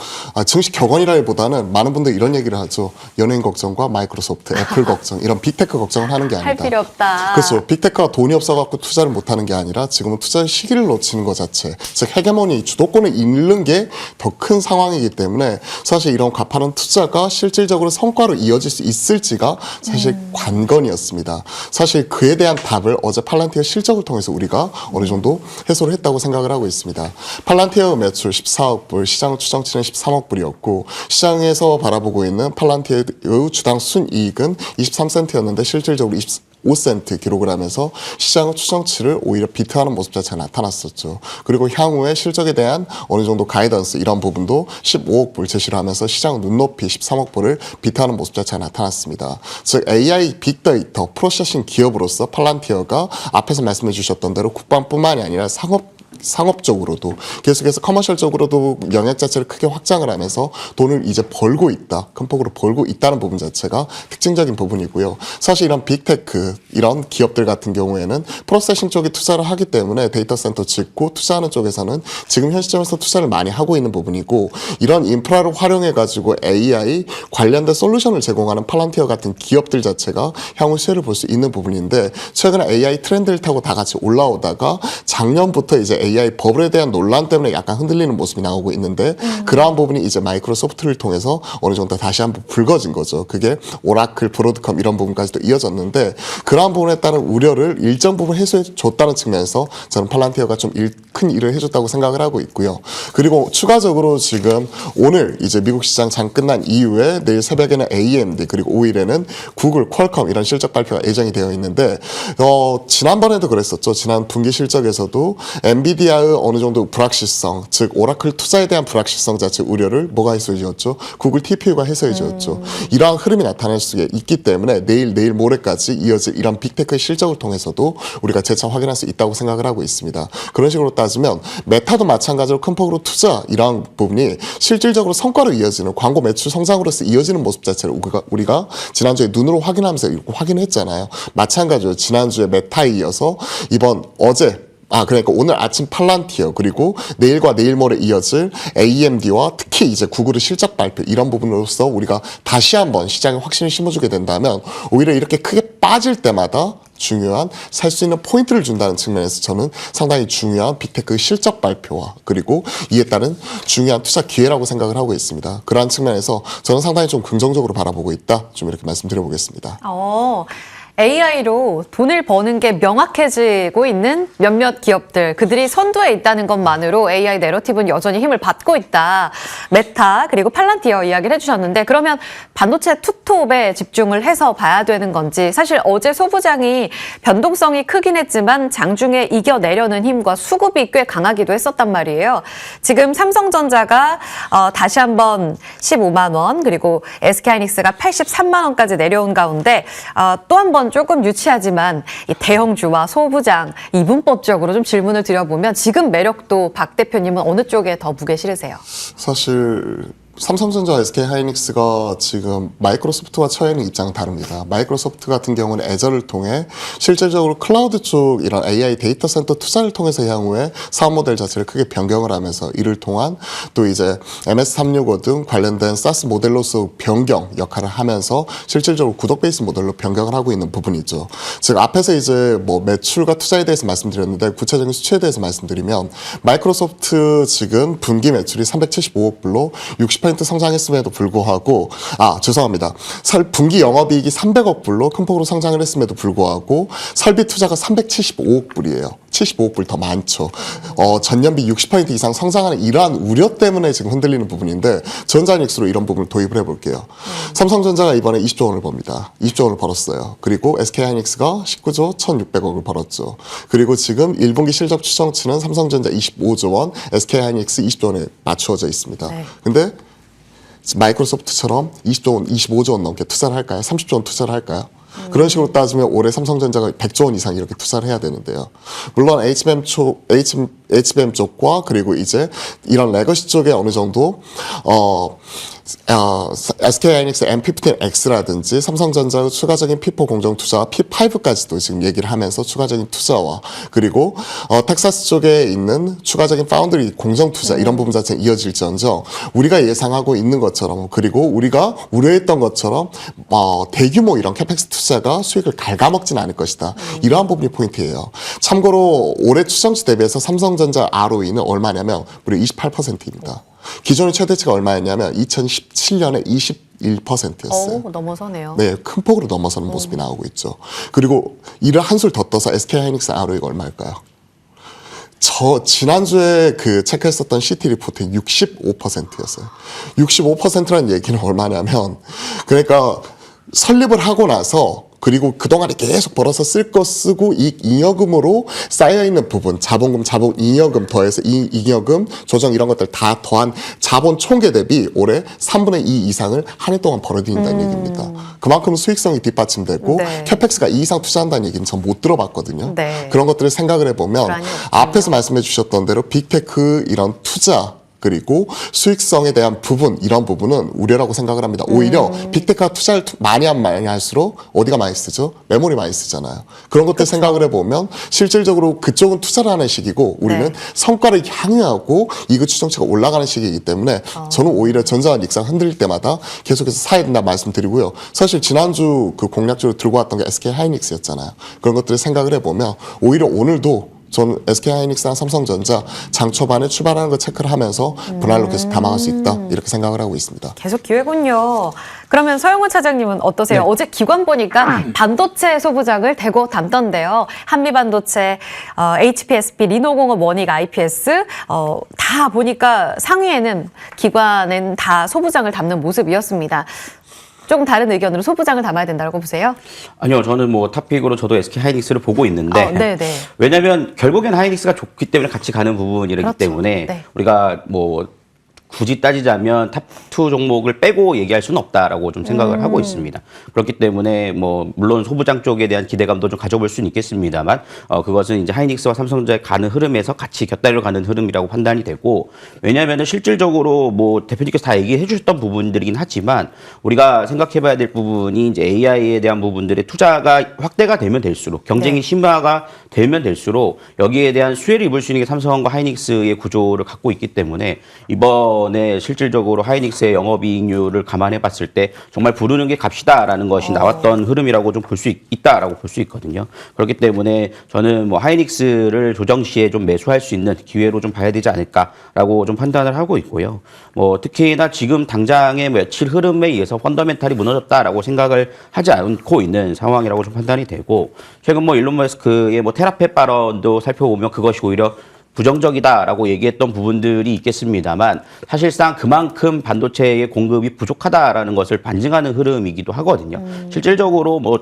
증시 격언이라기보다는 많은 분들이 이런 얘기를 하죠. 연예인 걱정과 마이크로소프트, 애플 걱정 이런 빅테크 걱정을 하는 게 아니다. 할 필요 없다. 그렇죠. 빅테크가 돈이 없어갖고 투자를 못하는 게 아니라 지금은 투자의 시기를 놓치는 것 자체, 즉 헤게모니 주도권을 잃는 게 더 큰 상황이기 때문에 사실 이런 가파른 투자가 실질적으로 성과로 이어질 수 있을지가 사실 관건이었습니다. 사실 그에 대한 답을 어제 팔란티어 실적을 통해서 우리가 어느 정도 해소를 했다고 생각을 하고 있습니다. 팔란티어 매출 14억 불, 시장 추정치는 13억 불이었고 시장에서 바라보고 있는 팔란티어의 주당 순이익은 23센트였는데 실질적으로 5센트 기록을 하면서 시장의 추정치를 오히려 비트하는 모습 자체가 나타났었죠. 그리고 향후에 실적에 대한 어느 정도 가이던스 이런 부분도 15억 불 제시를 하면서 시장 눈높이 13억 불을 비트하는 모습 자체가 나타났습니다. 즉 AI 빅데이터 프로세싱 기업으로서 팔란티어가 앞에서 말씀해 주셨던 대로 국방뿐만이 아니라 상업적으로도 계속해서 커머셜적으로도 영역 자체를 크게 확장을 하면서 돈을 이제 벌고 있다. 큰 폭으로 벌고 있다는 부분 자체가 특징적인 부분이고요. 사실 이런 빅테크 이런 기업들 같은 경우에는 프로세싱 쪽에 투자를 하기 때문에 데이터 센터 짓고 투자하는 쪽에서는 지금 현 시점에서 투자를 많이 하고 있는 부분이고 이런 인프라를 활용해 가지고 AI 관련된 솔루션을 제공하는 팔란티어 같은 기업들 자체가 향후 수혜를 볼 수 있는 부분인데 최근에 AI 트렌드를 타고 다 같이 올라오다가 작년부터 이제 AI 버블에 대한 논란 때문에 약간 흔들리는 모습이 나오고 있는데 그러한 부분이 이제 마이크로소프트를 통해서 어느 정도 다시 한번 불거진 거죠. 그게 오라클, 브로드컴 이런 부분까지도 이어졌는데 그러한 부분에 따른 우려를 일정 부분 해소해 줬다는 측면에서 저는 팔란티어가 좀 큰 일을 해줬다고 생각을 하고 있고요. 그리고 추가적으로 지금 오늘 이제 미국 시장 장 끝난 이후에 내일 새벽에는 AMD 그리고 5일에는 구글, 퀄컴 이런 실적 발표가 예정이 되어 있는데 지난번에도 그랬었죠. 지난 분기 실적에서도 엔비디아의 어느 정도 불확실성, 즉 오라클 투자에 대한 불확실성 자체 우려를 뭐가 해소해주었죠? 구글 TPU가 해소해주었죠. 이러한 흐름이 나타날 수 있기 때문에 내일 모레까지 이어질 이런 빅테크의 실적을 통해서도 우리가 재차 확인할 수 있다고 생각을 하고 있습니다. 그런 식으로 따지면 메타도 마찬가지로 큰 폭으로 투자 이러한 부분이 실질적으로 성과로 이어지는 광고 매출 성장으로서 이어지는 모습 자체를 우리가 지난주에 눈으로 확인하면서 확인했잖아요. 마찬가지로 지난주에 메타에 이어서 그러니까 오늘 아침 팔란티어 그리고 내일과 내일 모레 이어질 AMD와 특히 이제 구글의 실적 발표 이런 부분으로서 우리가 다시 한번 시장에 확신을 심어주게 된다면 오히려 이렇게 크게 빠질 때마다 중요한 살 수 있는 포인트를 준다는 측면에서 저는 상당히 중요한 빅테크 실적 발표와 그리고 이에 따른 중요한 투자 기회라고 생각을 하고 있습니다. 그러한 측면에서 저는 상당히 좀 긍정적으로 바라보고 있다. 좀 이렇게 말씀드려보겠습니다. AI로 돈을 버는 게 명확해지고 있는 몇몇 기업들, 그들이 선두에 있다는 것만으로 AI 내러티브는 여전히 힘을 받고 있다. 메타 그리고 팔란티어 이야기를 해주셨는데, 그러면 반도체 투톱에 집중을 해서 봐야 되는 건지, 사실 어제 소부장이 변동성이 크긴 했지만 장중에 이겨내려는 힘과 수급이 꽤 강하기도 했었단 말이에요. 지금 삼성전자가 다시 한번 15만 원, 그리고 SK하이닉스가 83만 원까지 내려온 가운데 또 한 번 조금 유치하지만 이 대형주와 소부장 이분법적으로 좀 질문을 드려보면 지금 매력도 박 대표님은 어느 쪽에 더 무게 실으세요? 사실 삼성전자와 SK하이닉스가 지금 마이크로소프트와 처해 있는 입장은 다릅니다. 마이크로소프트 같은 경우는 애저를 통해 실질적으로 클라우드 쪽 이런 AI 데이터 센터 투자를 통해서 향후에 사업 모델 자체를 크게 변경을 하면서 이를 통한 또 이제 MS365 등 관련된 사스 모델로서 변경 역할을 하면서 실질적으로 구독 베이스 모델로 변경을 하고 있는 부분이죠. 즉 앞에서 이제 뭐 매출과 투자에 대해서 말씀드렸는데 구체적인 수치에 대해서 말씀드리면 마이크로소프트 지금 분기 매출이 375억 불로 60% 성장했음에도 불구하고 죄송합니다. 분기 영업이익이 300억 불로 큰 폭으로 성장을 했음에도 불구하고 설비 투자가 375억 불이에요. 75억 불 더 많죠. 전년비 60% 이상 성장하는 이러한 우려 때문에 지금 흔들리는 부분인데 전자하이닉스로 이런 부분을 도입을 해볼게요. 삼성전자가 이번에 20조 원을 법니다. 20조 원을 벌었어요. 그리고 SK하이닉스가 19조 1,600억을 벌었죠. 그리고 지금 1분기 실적 추정치는 삼성전자 25조 원, SK하이닉스 20조 원에 맞추어져 있습니다. 근데 마이크로소프트처럼 20조 원, 25조 원 넘게 투자를 할까요? 30조 원 투자를 할까요? 그런 식으로 따지면 올해 삼성전자가 100조 원 이상 이렇게 투자를 해야 되는데요. 물론 HBM 쪽과 그리고 이제 이런 레거시 쪽에 어느 정도 SK하이닉스 M15X라든지 삼성전자의 추가적인 P4 공정 투자와 P5까지도 지금 얘기를 하면서 추가적인 투자와 그리고 텍사스 쪽에 있는 추가적인 파운드리 공정 투자 이런 부분 자체는 이어질지언정 우리가 예상하고 있는 것처럼 그리고 우리가 우려했던 것처럼 대규모 이런 캐펙스 투자가 수익을 갉아먹지는 않을 것이다. 이러한 부분이 포인트예요. 참고로 올해 추정치 대비해서 삼성전자 ROE는 얼마냐면 무려 28%입니다. 기존의 최대치가 얼마였냐면 2017년에 21%였어요. 넘어서네요. 네, 큰 폭으로 넘어서는 모습이 나오고 있죠. 그리고 이를 한술 더 떠서 SK하이닉스 ROE가 얼마일까요? 지난주에 체크했었던 CT 리포트는 65%였어요. 65%라는 얘기는 얼마냐면, 그러니까 설립을 하고 나서 그리고 그동안에 계속 벌어서 쓸 거 쓰고 잉여금으로 쌓여있는 부분, 자본 잉여금 더해서 잉여금, 조정 이런 것들 다 더한 자본 총계 대비 올해 3분의 2 이상을 한 해 동안 벌어들인다는 얘기입니다. 그만큼 수익성이 뒷받침되고 캐펙스가 2 이상 투자한다는 얘기는 전 못 들어봤거든요. 그런 것들을 생각을 해보면 앞에서 말씀해 주셨던 대로 빅테크 이런 투자 그리고 수익성에 대한 부분, 이런 부분은 우려라고 생각을 합니다. 오히려 빅테크가 투자를 많이 할수록 어디가 많이 쓰죠? 메모리 많이 쓰잖아요. 그런 것들 생각을 해보면 실질적으로 그쪽은 투자를 하는 시기고 우리는 성과를 향유하고 이그 추정치가 올라가는 시기이기 때문에 저는 오히려 전자와 닉상 흔들릴 때마다 계속해서 사야 된다 말씀드리고요. 사실 지난주 공략적으로 들고 왔던 게 SK하이닉스였잖아요. 그런 것들을 생각을 해보면 오히려 오늘도 저는 SK하이닉스랑 삼성전자 장 초반에 출발하는 거 체크를 하면서 분할로 계속 담아갈 수 있다 이렇게 생각을 하고 있습니다. 계속 기회군요. 그러면 서영훈 차장님은 어떠세요? 어제 기관 보니까 반도체 소부장을 대거 담던데요. 한미반도체, HPSP, 리노공업, 원익, IPS 다 보니까 상위에는 기관은 다 소부장을 담는 모습이었습니다. 조금 다른 의견으로 소부장을 담아야 된다고 보세요? 아니요, 저는 탑픽으로 저도 SK하이닉스를 보고 있는데 왜냐하면 결국엔 하이닉스가 좋기 때문에 같이 가는 부분이기 때문에 우리가 굳이 따지자면 탑2 종목을 빼고 얘기할 수는 없다라고 좀 생각을 하고 있습니다. 그렇기 때문에 물론 소부장 쪽에 대한 기대감도 좀 가져볼 수는 있겠습니다만 그것은 이제 하이닉스와 삼성전자의 가는 흐름에서 같이 곁다리로 가는 흐름이라고 판단이 되고 왜냐하면 실질적으로 대표님께서 다 얘기해 주셨던 부분들이긴 하지만 우리가 생각해 봐야 될 부분이 이제 AI에 대한 부분들의 투자가 확대가 되면 될수록 경쟁이 심화가 되면 될수록 여기에 대한 수혜를 입을 수 있는 게 삼성과 하이닉스의 구조를 갖고 있기 때문에 이번 이번에 실질적으로 하이닉스의 영업이익률을 감안해 봤을 때 정말 부르는 게 값이다라는 것이 나왔던 흐름이라고 좀 볼 수 있다라고 볼 수 있거든요. 그렇기 때문에 저는 뭐 하이닉스를 조정 시에 좀 매수할 수 있는 기회로 좀 봐야 되지 않을까라고 좀 판단을 하고 있고요. 뭐 특히나 지금 당장의 며칠 흐름에 의해서 펀더멘탈이 무너졌다라고 생각을 하지 않고 있는 상황이라고 좀 판단이 되고, 최근 뭐 일론 머스크의 뭐 테라펫 발언도 살펴보면 그것이 오히려 부정적이다라고 얘기했던 부분들이 있겠습니다만, 사실상 그만큼 반도체의 공급이 부족하다라는 것을 반증하는 흐름이기도 하거든요. 실질적으로 뭐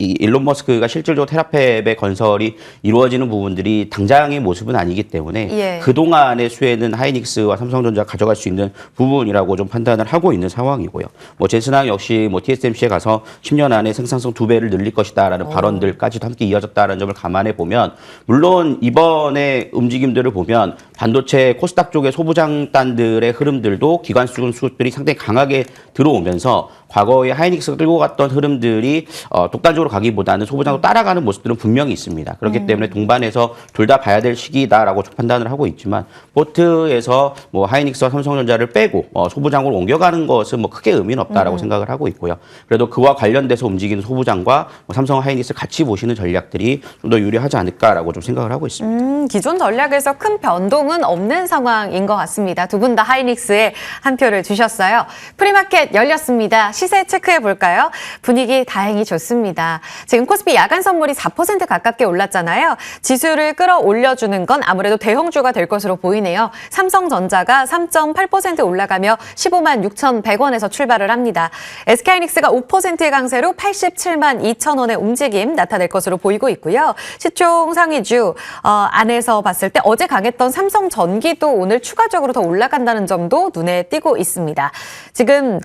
이 일론 머스크가 실질적으로 테라팹의 건설이 이루어지는 부분들이 당장의 모습은 아니기 때문에 예. 그동안의 수혜는 하이닉스와 삼성전자가 가져갈 수 있는 부분이라고 좀 판단을 하고 있는 상황이고요. 뭐 젠슨항 역시 뭐 TSMC에 가서 10년 안에 생산성 2배를 늘릴 것이다라는 발언들까지도 함께 이어졌다는 점을 감안해 보면, 물론 이번에 움직임들을 보면 반도체 코스닥 쪽의 소부장단들의 흐름들도 기관 수급들이 상당히 강하게 들어오면서 과거에 하이닉스가 끌고 갔던 흐름들이 독단적으로 가기보다는 소부장으로 따라가는 모습들은 분명히 있습니다. 그렇기 때문에 동반해서 둘 다 봐야 될 시기다라고 판단을 하고 있지만, 포트에서 뭐 하이닉스와 삼성전자를 빼고 소부장으로 옮겨가는 것은 뭐 크게 의미는 없다라고 생각을 하고 있고요. 그래도 그와 관련돼서 움직이는 소부장과 삼성 하이닉스를 같이 보시는 전략들이 좀 더 유리하지 않을까라고 좀 생각을 하고 있습니다. 기존 전략에서 큰 변동은 없는 상황인 것 같습니다. 두 분 다 하이닉스에 한 표를 주셨어요. 프리마켓 열렸습니다. 시세 체크해 볼까요? 분위기 다행히 좋습니다. 지금 코스피 야간 선물이 4% 가깝게 올랐잖아요. 지수를 끌어올려주는 건 아무래도 대형주가 될 것으로 보이네요. 삼성전자가 3.8% 올라가며 15만 6,100원에서 출발을 합니다. SK하이닉스가 5%의 강세로 87만 2천 원의 움직임 나타낼 것으로 보이고 있고요. 시총 상위주 안에서 봤을 때 어제 강했던 삼성전기도 오늘 추가적으로 더 올라간다는 점도 눈에 띄고 있습니다. 지금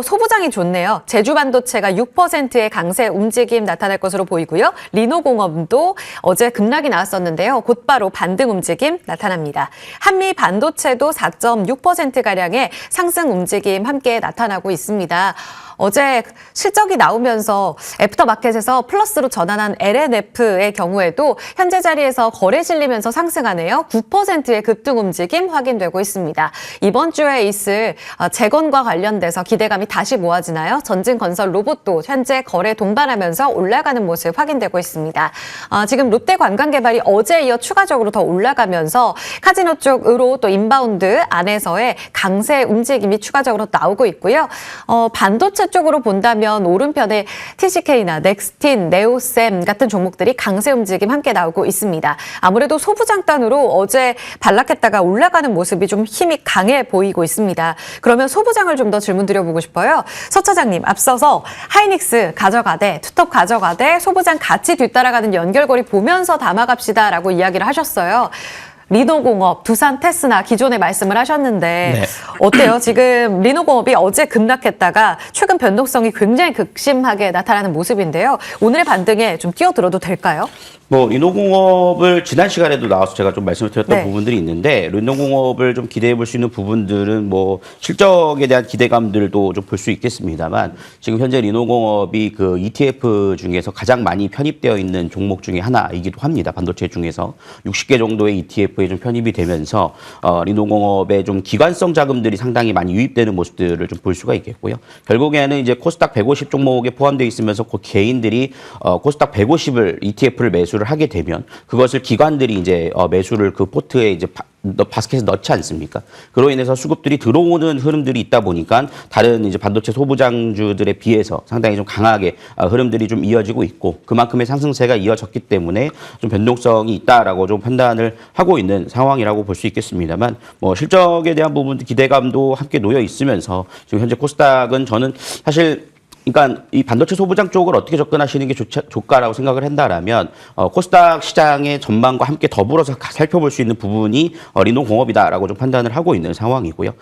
소부장이 좋네요. 제주반도체가 6%의 강세 움직임 나타날 것으로 보이고요. 리노공업도 어제 급락이 나왔었는데요. 곧바로 반등 움직임 나타납니다. 한미반도체도 4.6%가량의 상승 움직임 함께 나타나고 있습니다. 어제 실적이 나오면서 애프터마켓에서 플러스로 전환한 LNF의 경우에도 현재 자리에서 거래 실리면서 상승하네요. 9%의 급등 움직임 확인되고 있습니다. 이번 주에 있을 재건과 관련돼서 기대감이 다시 모아지나요? 전진건설 로봇도 현재 거래 동반하면서 올라가는 모습 확인되고 있습니다. 지금 롯데관광개발이 어제 이어 추가적으로 더 올라가면서 카지노 쪽으로 또 인바운드 안에서의 강세 움직임이 추가적으로 나오고 있고요. 반도체 쪽으로 본다면 오른편에 TCK나 넥스틴, 네오셈 같은 종목들이 강세 움직임 함께 나오고 있습니다. 아무래도 소부장단으로 어제 반락했다가 올라가는 모습이 좀 힘이 강해 보이고 있습니다. 그러면 소부장을 좀 더 질문 드려보고 싶어요. 서 차장님, 앞서서 하이닉스 가져가되, 투톱 가져가되, 소부장 같이 뒤따라가는 연결고리 보면서 담아갑시다라고 이야기를 하셨어요. 리노공업, 두산 테스나 기존에 말씀을 하셨는데 네. 어때요? 지금 리노공업이 어제 급락했다가 최근 변동성이 굉장히 극심하게 나타나는 모습인데요. 오늘의 반등에 좀 뛰어들어도 될까요? 뭐 리노공업을 지난 시간에도 나와서 제가 좀 말씀을 드렸던 네. 부분들이 있는데, 리노공업을 좀 기대해 볼 수 있는 부분들은 뭐 실적에 대한 기대감들도 좀 볼 수 있겠습니다만, 지금 현재 리노공업이 그 ETF 중에서 가장 많이 편입되어 있는 종목 중에 하나이기도 합니다. 반도체 중에서 60개 정도의 ETF에 좀 편입이 되면서 리노공업의 좀 기관성 자금들이 상당히 많이 유입되는 모습들을 좀 볼 수가 있겠고요. 결국에는 이제 코스닥 150 종목에 포함되어 있으면서 그 개인들이 코스닥 150을 ETF를 매수를 하게 되면 그것을 기관들이 이제 매수를 그 포트에 이제 바스켓에 넣지 않습니까? 그로 인해서 수급들이 들어오는 흐름들이 있다 보니까 다른 이제 반도체 소부장주들에 비해서 상당히 좀 강하게 흐름들이 좀 이어지고 있고, 그만큼의 상승세가 이어졌기 때문에 좀 변동성이 있다라고 좀 판단을 하고 있는 상황이라고 볼 수 있겠습니다만, 뭐 실적에 대한 부분 기대감도 함께 놓여 있으면서 지금 현재 코스닥은 저는 사실 그러니까 이 반도체 소부장 쪽을 어떻게 접근하시는 게 좋을까라고 생각을 한다라면 코스닥 시장의 전망과 함께 더불어서 살펴볼 수 있는 부분이 리노공업이다라고 좀 판단을 하고 있는 상황이고요.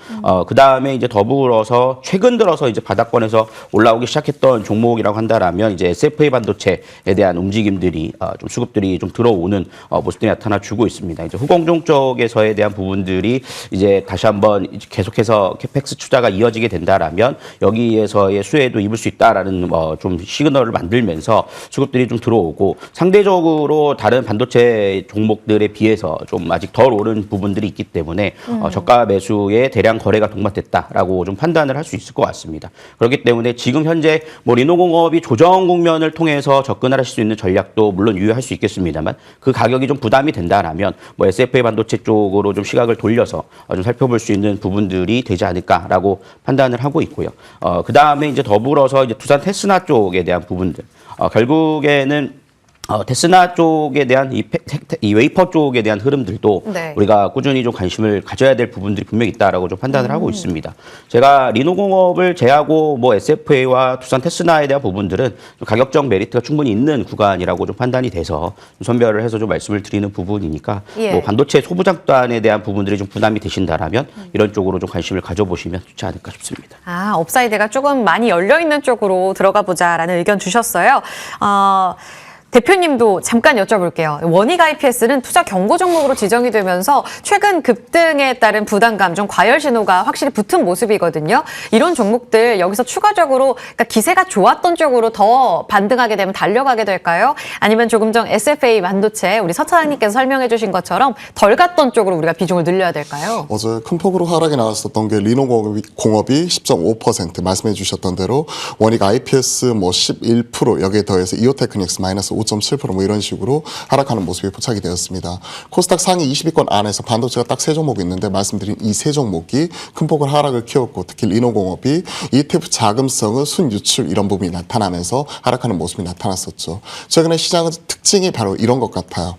그 다음에 이제 더불어서 최근 들어서 이제 바닥권에서 올라오기 시작했던 종목이라고 한다라면 이제 SFA 반도체에 대한 움직임들이 좀 수급들이 좀 들어오는 모습들이 나타나주고 있습니다. 이제 후공정 쪽에서에 대한 부분들이 이제 다시 한번 계속해서 캐펙스 투자가 이어지게 된다라면 여기에서의 수혜도 입을 수 있다라는 좀 시그널을 만들면서 수급들이 좀 들어오고 상대적으로 다른 반도체 종목들에 비해서 좀 아직 덜 오른 부분들이 있기 때문에 저가 매수에 대량 거래가 동반됐다라고 좀 판단을 할 수 있을 것 같습니다. 그렇기 때문에 지금 현재 뭐 리노공업이 조정 국면을 통해서 접근을 하실 수 있는 전략도 물론 유효할 수 있겠습니다만 그 가격이 좀 부담이 된다라면 뭐 SFA 반도체 쪽으로 좀 시각을 돌려서 좀 살펴볼 수 있는 부분들이 되지 않을까라고 판단을 하고 있고요. 그 다음에 이제 더불어서 이제 두산 테스나 쪽에 대한 부분들 결국에는 테스나 쪽에 대한 이 웨이퍼 쪽에 대한 흐름들도 네. 우리가 꾸준히 좀 관심을 가져야 될 부분들이 분명히 있다라고 좀 판단을 하고 있습니다. 제가 리노공업을 제하고 뭐 SFA와 두산 테스나에 대한 부분들은 좀 가격적 메리트가 충분히 있는 구간이라고 좀 판단이 돼서 좀 선별을 해서 좀 말씀을 드리는 부분이니까 예. 뭐 반도체 소부장단에 대한 부분들이 좀 부담이 되신다라면 이런 쪽으로 좀 관심을 가져보시면 좋지 않을까 싶습니다. 업사이드가 조금 많이 열려있는 쪽으로 들어가 보자라는 의견 주셨어요. 대표님도 잠깐 여쭤볼게요. 원익 IPS는 투자 경고 종목으로 지정이 되면서 최근 급등에 따른 부담감, 좀 과열 신호가 확실히 붙은 모습이거든요. 이런 종목들 여기서 추가적으로 그러니까 기세가 좋았던 쪽으로 더 반등하게 되면 달려가게 될까요? 아니면 조금 전 SFA 반도체 우리 서 차장님께서 설명해 주신 것처럼 덜 갔던 쪽으로 우리가 비중을 늘려야 될까요? 어제 큰 폭으로 하락이 나왔었던 게 리노공업이 10.5% 말씀해 주셨던 대로 원익 IPS 뭐 11% 여기에 더해서 이오테크닉스 마이너스 5.7% 뭐 이런 식으로 하락하는 모습이 포착이 되었습니다. 코스닥 상위 20위권 안에서 반도체가 딱 세 종목이 있는데 말씀드린 이 세 종목이 큰 폭을 하락을 키웠고 특히 리노공업이 ETF 자금성의 순유출 이런 부분이 나타나면서 하락하는 모습이 나타났었죠. 최근에 시장의 특징이 바로 이런 것 같아요.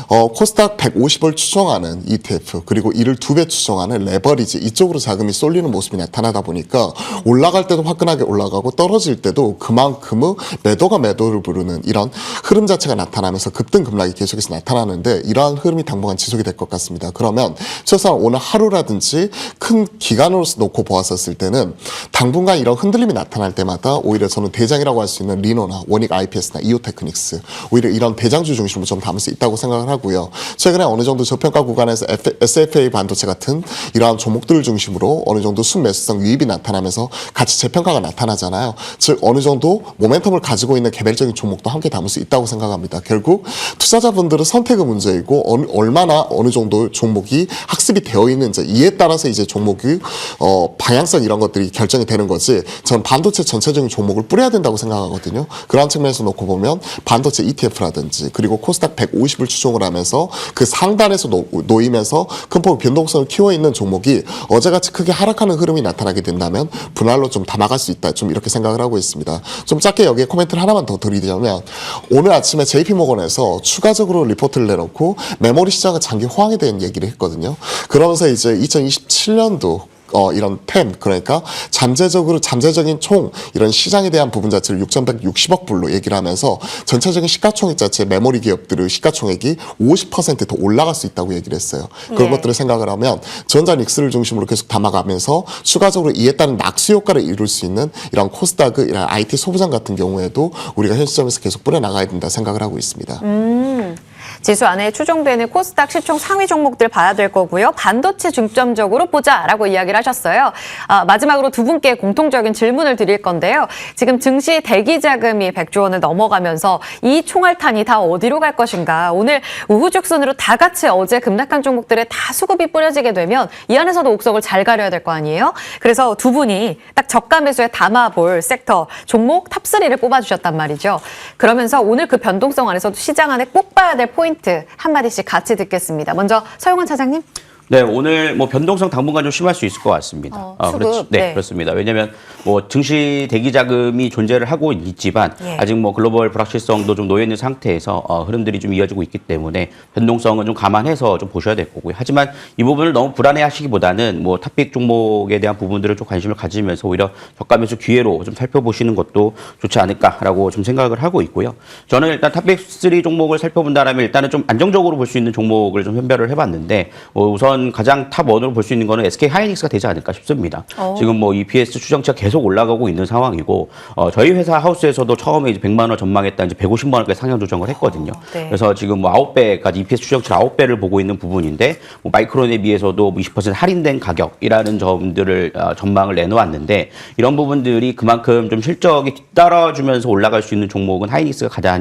코스닥 150을 추종하는 ETF 그리고 이를 2배 추종하는 레버리지 이쪽으로 자금이 쏠리는 모습이 나타나다 보니까 올라갈 때도 화끈하게 올라가고 떨어질 때도 그만큼의 매도가 매도를 부르는 이런 흐름 자체가 나타나면서 급등 급락이 계속해서 나타나는데 이러한 흐름이 당분간 지속이 될 것 같습니다. 그러면 최소한 오늘 하루라든지 큰 기간으로서 놓고 보았었을 때는 당분간 이런 흔들림이 나타날 때마다 오히려 저는 대장이라고 할 수 있는 리노나 원익 IPS나 이오테크닉스 오히려 이런 대장주 중심으로 좀 담을 수 있다고 생각을 하고요. 최근에 어느 정도 저평가 구간에서 SFA 반도체 같은 이러한 종목들을 중심으로 어느 정도 순매수성 유입이 나타나면서 같이 재평가가 나타나잖아요. 즉 어느 정도 모멘텀을 가지고 있는 개별적인 종목도 함께 담을 수 있다고 생각합니다. 결국 투자자분들의 선택의 문제이고 얼마나 어느 정도 종목이 학습이 되어 있는지 이에 따라서 이제 종목의 방향성 이런 것들이 결정이 되는 거지 저는 반도체 전체적인 종목을 뿌려야 된다고 생각하거든요. 그런 측면에서 놓고 보면 반도체 ETF라든지 그리고 코스닥 150을 추종을 하면서 그 상단에서 놓이면서 큰 폭의 변동성을 키워 있는 종목이 어제같이 크게 하락하는 흐름이 나타나게 된다면 분할로 좀 담아갈 수 있다. 좀 이렇게 생각을 하고 있습니다. 좀 짧게 여기에 코멘트를 하나만 더 드리자면 오늘 아침에 JP모건에서 추가적으로 리포트를 내놓고 메모리 시장의 장기 호황에 대한 얘기를 했거든요. 그러면서 이제 2027년도 이런 템 그러니까 잠재적인 총 이런 시장에 대한 부분 자체를 6,160억 불로 얘기를 하면서 전체적인 시가총액 자체 메모리 기업들의 시가총액이 50% 더 올라갈 수 있다고 얘기를 했어요. 그런 것들을 생각을 하면 전자닉스를 중심으로 계속 담아가면서 추가적으로 이에 따른 낙수 효과를 이룰 수 있는 이런 코스닥의 이런 IT 소부장 같은 경우에도 우리가 현 시점에서 계속 뿌려나가야 된다 생각을 하고 있습니다. 지수 안에 추정되는 코스닥 시총 상위 종목들 봐야 될 거고요. 반도체 중점적으로 보자라고 이야기를 하셨어요. 마지막으로 두 분께 공통적인 질문을 드릴 건데요. 지금 증시 대기 자금이 100조 원을 넘어가면서 이 총알탄이 다 어디로 갈 것인가. 오늘 우후죽순으로 다 같이 어제 급락한 종목들에 다 수급이 뿌려지게 되면 이 안에서도 옥석을 잘 가려야 될 거 아니에요. 그래서 두 분이 딱 저가 매수에 담아볼 섹터 종목 탑3를 뽑아주셨단 말이죠. 그러면서 오늘 그 변동성 안에서도 시장 안에 꼭 봐야 될 포인트 한마디씩 같이 듣겠습니다. 먼저 서영원 차장님. 네, 오늘 뭐 변동성 당분간 좀 심할 수 있을 것 같습니다. 수급. 네, 그렇습니다. 왜냐하면 뭐 증시 대기 자금이 존재를 하고 있지만 아직 뭐 글로벌 불확실성도 좀 놓여 있는 상태에서 흐름들이 좀 이어지고 있기 때문에 변동성은 좀 감안해서 좀 보셔야 될 거고요. 하지만 이 부분을 너무 불안해하시기보다는 뭐 탑픽 종목에 대한 부분들을 좀 관심을 가지면서 오히려 저가 매수 기회로 좀 살펴보시는 것도 좋지 않을까라고 좀 생각을 하고 있고요. 저는 일단 탑픽 3 종목을 살펴본다라면 일단은 좀 안정적으로 볼 수 있는 종목을 좀 선별을 해봤는데 우선 우선 가장 탑 원으로 볼 수 있는 거는 SK 하이닉스가 되지 않을까 싶습니다. 지금 뭐 EPS 추정치가 계속 올라가고 있는 상황이고 저희 회사 하우스에서도 처음에 이제 100만 원 전망했다 이제 150만 원까지 상향 조정을 했거든요. 네. 그래서 지금 뭐 9배까지 EPS 추정치를 9배를 보고 있는 부분인데 뭐 마이크론에 비해서도 20% 할인된 가격이라는 점들을 전망을 내놓았는데 이런 부분들이 그만큼 좀 실적이 뒤따라주면서 올라갈 수 있는 종목은 하이닉스가 가장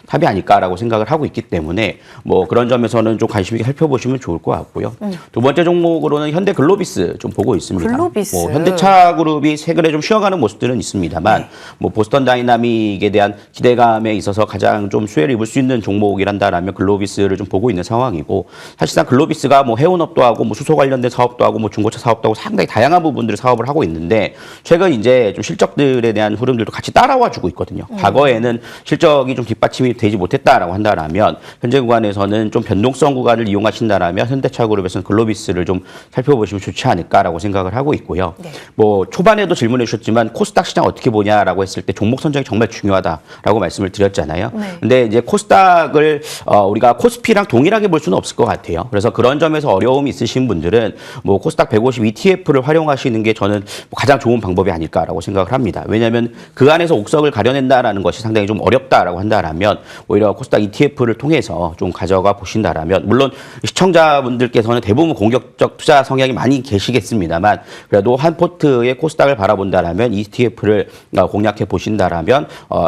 탑이 아닐까라고 생각을 하고 있기 때문에 뭐 그런 점에서는 좀 관심 있게 살펴보시면 좋을 것 같고요. 두 번째 종목으로는 현대글로비스 좀 보고 있습니다. 글로비스. 뭐 현대차 그룹이 최근에 좀 쉬어가는 모습들은 있습니다만 네. 뭐 보스턴 다이나믹에 대한 기대감에 있어서 가장 좀 수혜를 입을 수 있는 종목이란다라면 글로비스를 좀 보고 있는 상황이고 사실상 글로비스가 뭐 해운업도 하고 뭐 수소 관련된 사업도 하고 뭐 중고차 사업도 하고 상당히 다양한 부분들을 사업을 하고 있는데 최근 이제 좀 실적들에 대한 흐름들도 같이 따라와 주고 있거든요. 과거에는 실적이 좀 뒷받침이 되지 못했다라고 한다라면 현재 구간에서는 좀 변동성 구간을 이용하신다라면 현대차 그룹에서는 글로비스를 좀 살펴보시면 좋지 않을까라고 생각을 하고 있고요. 네. 뭐 초반에도 질문해 주셨지만 코스닥 시장 어떻게 보냐라고 했을 때 종목 선정이 정말 중요하다라고 말씀을 드렸잖아요. 네. 근데 이제 코스닥을 우리가 코스피랑 동일하게 볼 수는 없을 것 같아요. 그래서 그런 점에서 어려움이 있으신 분들은 뭐 코스닥 150 ETF를 활용하시는 게 저는 가장 좋은 방법이 아닐까라고 생각을 합니다. 왜냐하면 그 안에서 옥석을 가려낸다라는 것이 상당히 좀 어렵다라고 한다라면 오히려 코스닥 ETF를 통해서 좀 가져가 보신다라면 물론 시청자분들께서는 대부분 공격적 투자 성향이 많이 계시겠습니다만 그래도 한 포트의 코스닥을 바라본다라면 ETF를 공략해 보신다라면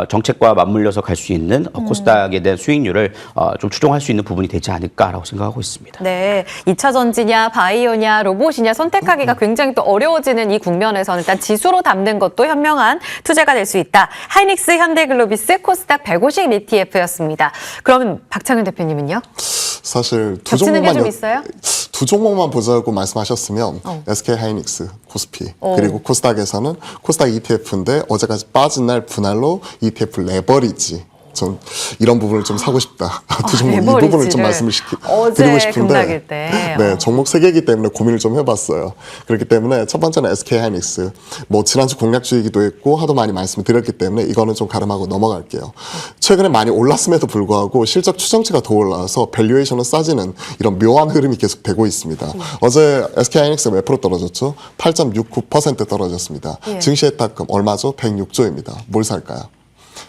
정책과 맞물려서 갈 수 있는 코스닥에 대한 수익률을 좀 추종할 수 있는 부분이 되지 않을까라고 생각하고 있습니다. 네, 2차 전지냐, 바이오냐, 로봇이냐 선택하기가 굉장히 또 어려워지는 이 국면에서는 일단 지수로 담는 것도 현명한 투자가 될 수 있다. 하이닉스, 현대글로비스, 코스닥 150 ETF였습니다. 그럼 박창현 대표님은요? 사실 겹치는 게 좀 있어요? 두 종목만 보자고 말씀하셨으면 SK 하이닉스, 코스피 그리고 코스닥에서는 코스닥 ETF인데 어제까지 빠진 날 분할로 ETF 레버리지 좀 이런 부분을 좀 사고 싶다. 두 종목 이 부분을 좀 말씀을 드리고 싶은데 급락일 때. 네, 종목 세 개이기 때문에 고민을 좀 해봤어요. 그렇기 때문에 첫 번째는 SK 하이닉스. 뭐 지난주 공략주이기도 했고 하도 많이 말씀을 드렸기 때문에 이거는 좀 가름하고 넘어갈게요. 최근에 많이 올랐음에도 불구하고 실적 추정치가 더 올라와서 밸류에이션은 싸지는 이런 묘한 흐름이 계속 되고 있습니다. 어제 SK 하이닉스가 몇 프로 떨어졌죠? 8.69% 떨어졌습니다. 증시의 탁금 얼마죠? 106조입니다. 뭘 살까요?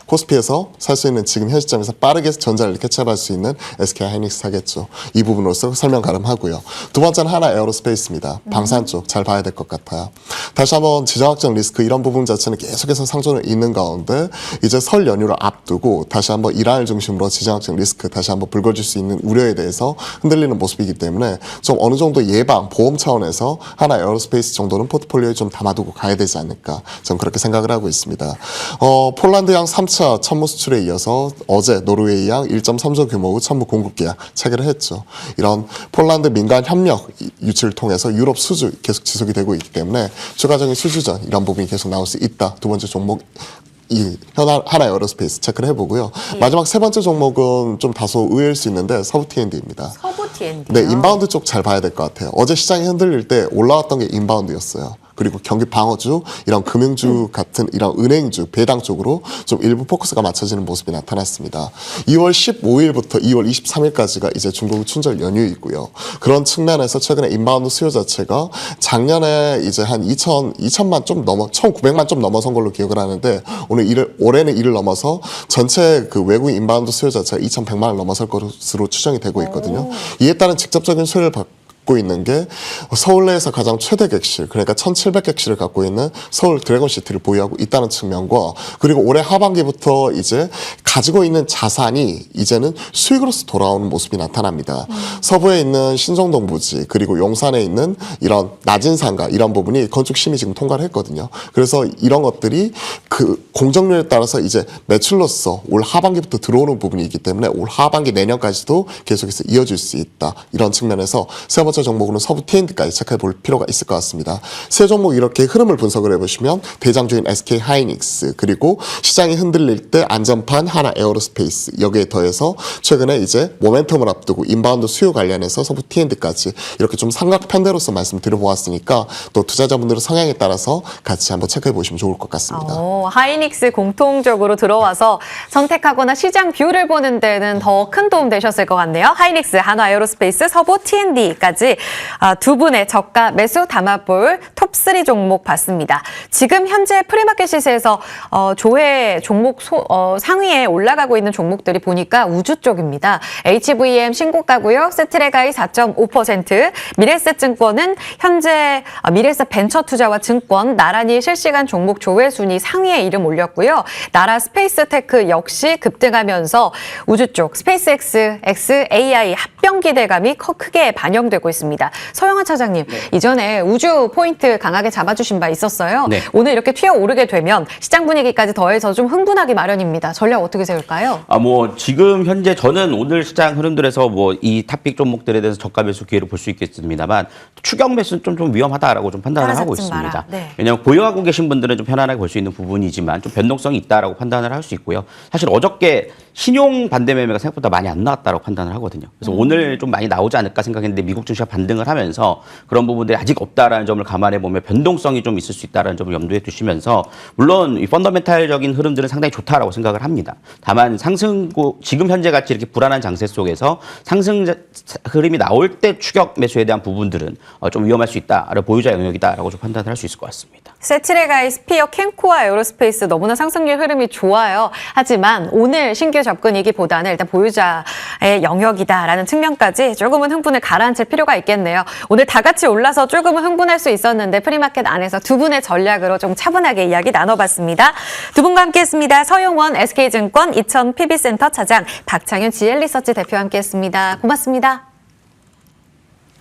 코스피에서 살 수 있는 지금 현 시점에서 빠르게 전자를 캐치업할 수 있는 SK 하이닉스 사겠죠. 이 부분으로서 설명 가름하고요. 두 번째는 하나 에어로스페이스입니다. 방산 쪽 잘 봐야 될 것 같아요. 다시 한번 지정학적 리스크 이런 부분 자체는 계속해서 상존을 있는 가운데 이제 설 연휴를 앞두고 다시 한번 이란을 중심으로 지정학적 리스크 다시 한번 불거질 수 있는 우려에 대해서 흔들리는 모습이기 때문에 좀 어느 정도 예방, 보험 차원에서 하나 에어로스페이스 정도는 포트폴리오에 좀 담아두고 가야 되지 않을까 저는 그렇게 생각을 하고 있습니다. 폴란드양 3차 천무 수출에 이어서 어제 노르웨이양 1.3조 규모의 천무 공급 계약 체결을 했죠. 이런 폴란드 민간 협력 유치를 통해서 유럽 수주 계속 지속이 되고 있기 때문에 추가적인 수주전 이런 부분이 계속 나올 수 있다. 두 번째 종목 이 하나 에어로스페이스 체크를 해보고요. 마지막 세 번째 종목은 좀 다소 의외일 수 있는데 서부 T&D입니다. 서부 T&D. 네, 인바운드 쪽 잘 봐야 될 것 같아요. 어제 시장이 흔들릴 때 올라왔던 게 인바운드였어요. 그리고 경기 방어주, 이런 금융주 같은 이런 은행주, 배당 쪽으로 좀 일부 포커스가 맞춰지는 모습이 나타났습니다. 2월 15일부터 2월 23일까지가 이제 중국 춘절 연휴이고요. 그런 측면에서 최근에 인바운드 수요 자체가 작년에 이제 한 2천만 좀 넘어, 1,900만 좀 넘어선 걸로 기억을 하는데 올해는 이를 넘어서 전체 그 외국인 인바운드 수요 자체가 2,100만을 넘어설 것으로 추정이 되고 있거든요. 이에 따른 직접적인 수혜를 받고 있는 게 서울 내에서 가장 최대 객실 그러니까 1,700객실을 갖고 있는 서울 드래곤시티를 보유하고 있다는 측면과 그리고 올해 하반기부터 이제 가지고 있는 자산이 이제는 수익으로서 돌아오는 모습이 나타납니다. 서부에 있는 신정동 부지 그리고 용산에 있는 이런 낮은 상가 이런 부분이 건축심의 지금 통과를 했거든요. 그래서 이런 것들이 그 공정률에 따라서 이제 매출로서 올 하반기부터 들어오는 부분이 있기 때문에 올 하반기 내년까지도 계속해서 이어질 수 있다. 이런 측면에서 세 번째 종목으로는 서부 T&D까지 체크해 볼 필요가 있을 것 같습니다. 세 종목 이렇게 흐름을 분석을 해보시면 대장주인 SK 하이닉스 그리고 시장이 흔들릴 때 안전판 하나 에어로스페이스 여기에 더해서 최근에 이제 모멘텀을 앞두고 인바운드 수요 관련해서 서부 T&D까지 이렇게 좀 삼각편대로서 말씀드려보았으니까 또 투자자분들의 성향에 따라서 같이 한번 체크해 보시면 좋을 것 같습니다. 하이닉스 공통적으로 들어와서 선택하거나 시장 뷰를 보는 데는 더 큰 도움 되셨을 것 같네요. 하이닉스, 한화 에어로스페이스, 서부 T&D까지 종목까지 두 분의 저가 매수 담아볼 톱3 종목 봤습니다. 지금 현재 프리마켓 시세에서 조회 종목 상위에 올라가고 있는 종목들이 보니까 우주 쪽입니다. HVM 신고가고요. 세트레가이 4.5%, 미래에셋증권은 현재 미래에셋벤처투자와 증권 나란히 실시간 종목 조회 순위 상위에 이름 올렸고요. 나라 스페이스테크 역시 급등하면서 우주 쪽 스페이스X, AI 합병 기대감이 크게 반영되고 있습니다. 서영환 차장님, 이전에 우주 포인트 강하게 잡아주신 바 있었어요. 네. 오늘 이렇게 튀어오르게 되면 시장 분위기까지 더해서 좀 흥분하기 마련입니다. 전략 어떻게 세울까요? 지금 현재 저는 오늘 시장 흐름들에서 이 탑픽 종목들에 대해서 저가 매수 기회를 볼 수 있겠습니다만 추격 매수는 좀 위험하다라고 좀 판단을 하고 있습니다. 네. 왜냐하면 보유하고 계신 분들은 좀 편안하게 볼 수 있는 부분이지만 좀 변동성이 있다라고 판단을 할 수 있고요. 사실 어저께 신용 반대 매매가 생각보다 많이 안 나왔다라고 판단을 하거든요. 그래서 오늘 좀 많이 나오지 않을까 생각했는데 미국 증시가 반등을 하면서 그런 부분들이 아직 없다라는 점을 감안해 보면 변동성이 좀 있을 수 있다라는 점을 염두에 두시면서 물론 이 펀더멘탈적인 흐름들은 상당히 좋다라고 생각을 합니다. 다만 지금 현재 같이 이렇게 불안한 장세 속에서 상승 흐름이 나올 때 추격 매수에 대한 부분들은 좀 위험할 수 있다를 보유자 영역이다라고 좀 판단을 할 수 있을 것 같습니다. 세트레가이, 스피어, 캔코와 에어로스페이스 너무나 상승률 흐름이 좋아요. 하지만 오늘 신규 접근이기보다는 일단 보유자의 영역이다라는 측면까지 조금은 흥분을 가라앉힐 필요가 있겠네요. 오늘 다 같이 올라서 조금은 흥분할 수 있었는데 프리마켓 안에서 두 분의 전략으로 좀 차분하게 이야기 나눠봤습니다. 두 분과 함께했습니다. 서용원 SK증권 이천 PB센터 차장, 박창윤 GL리서치 대표와 함께했습니다. 고맙습니다.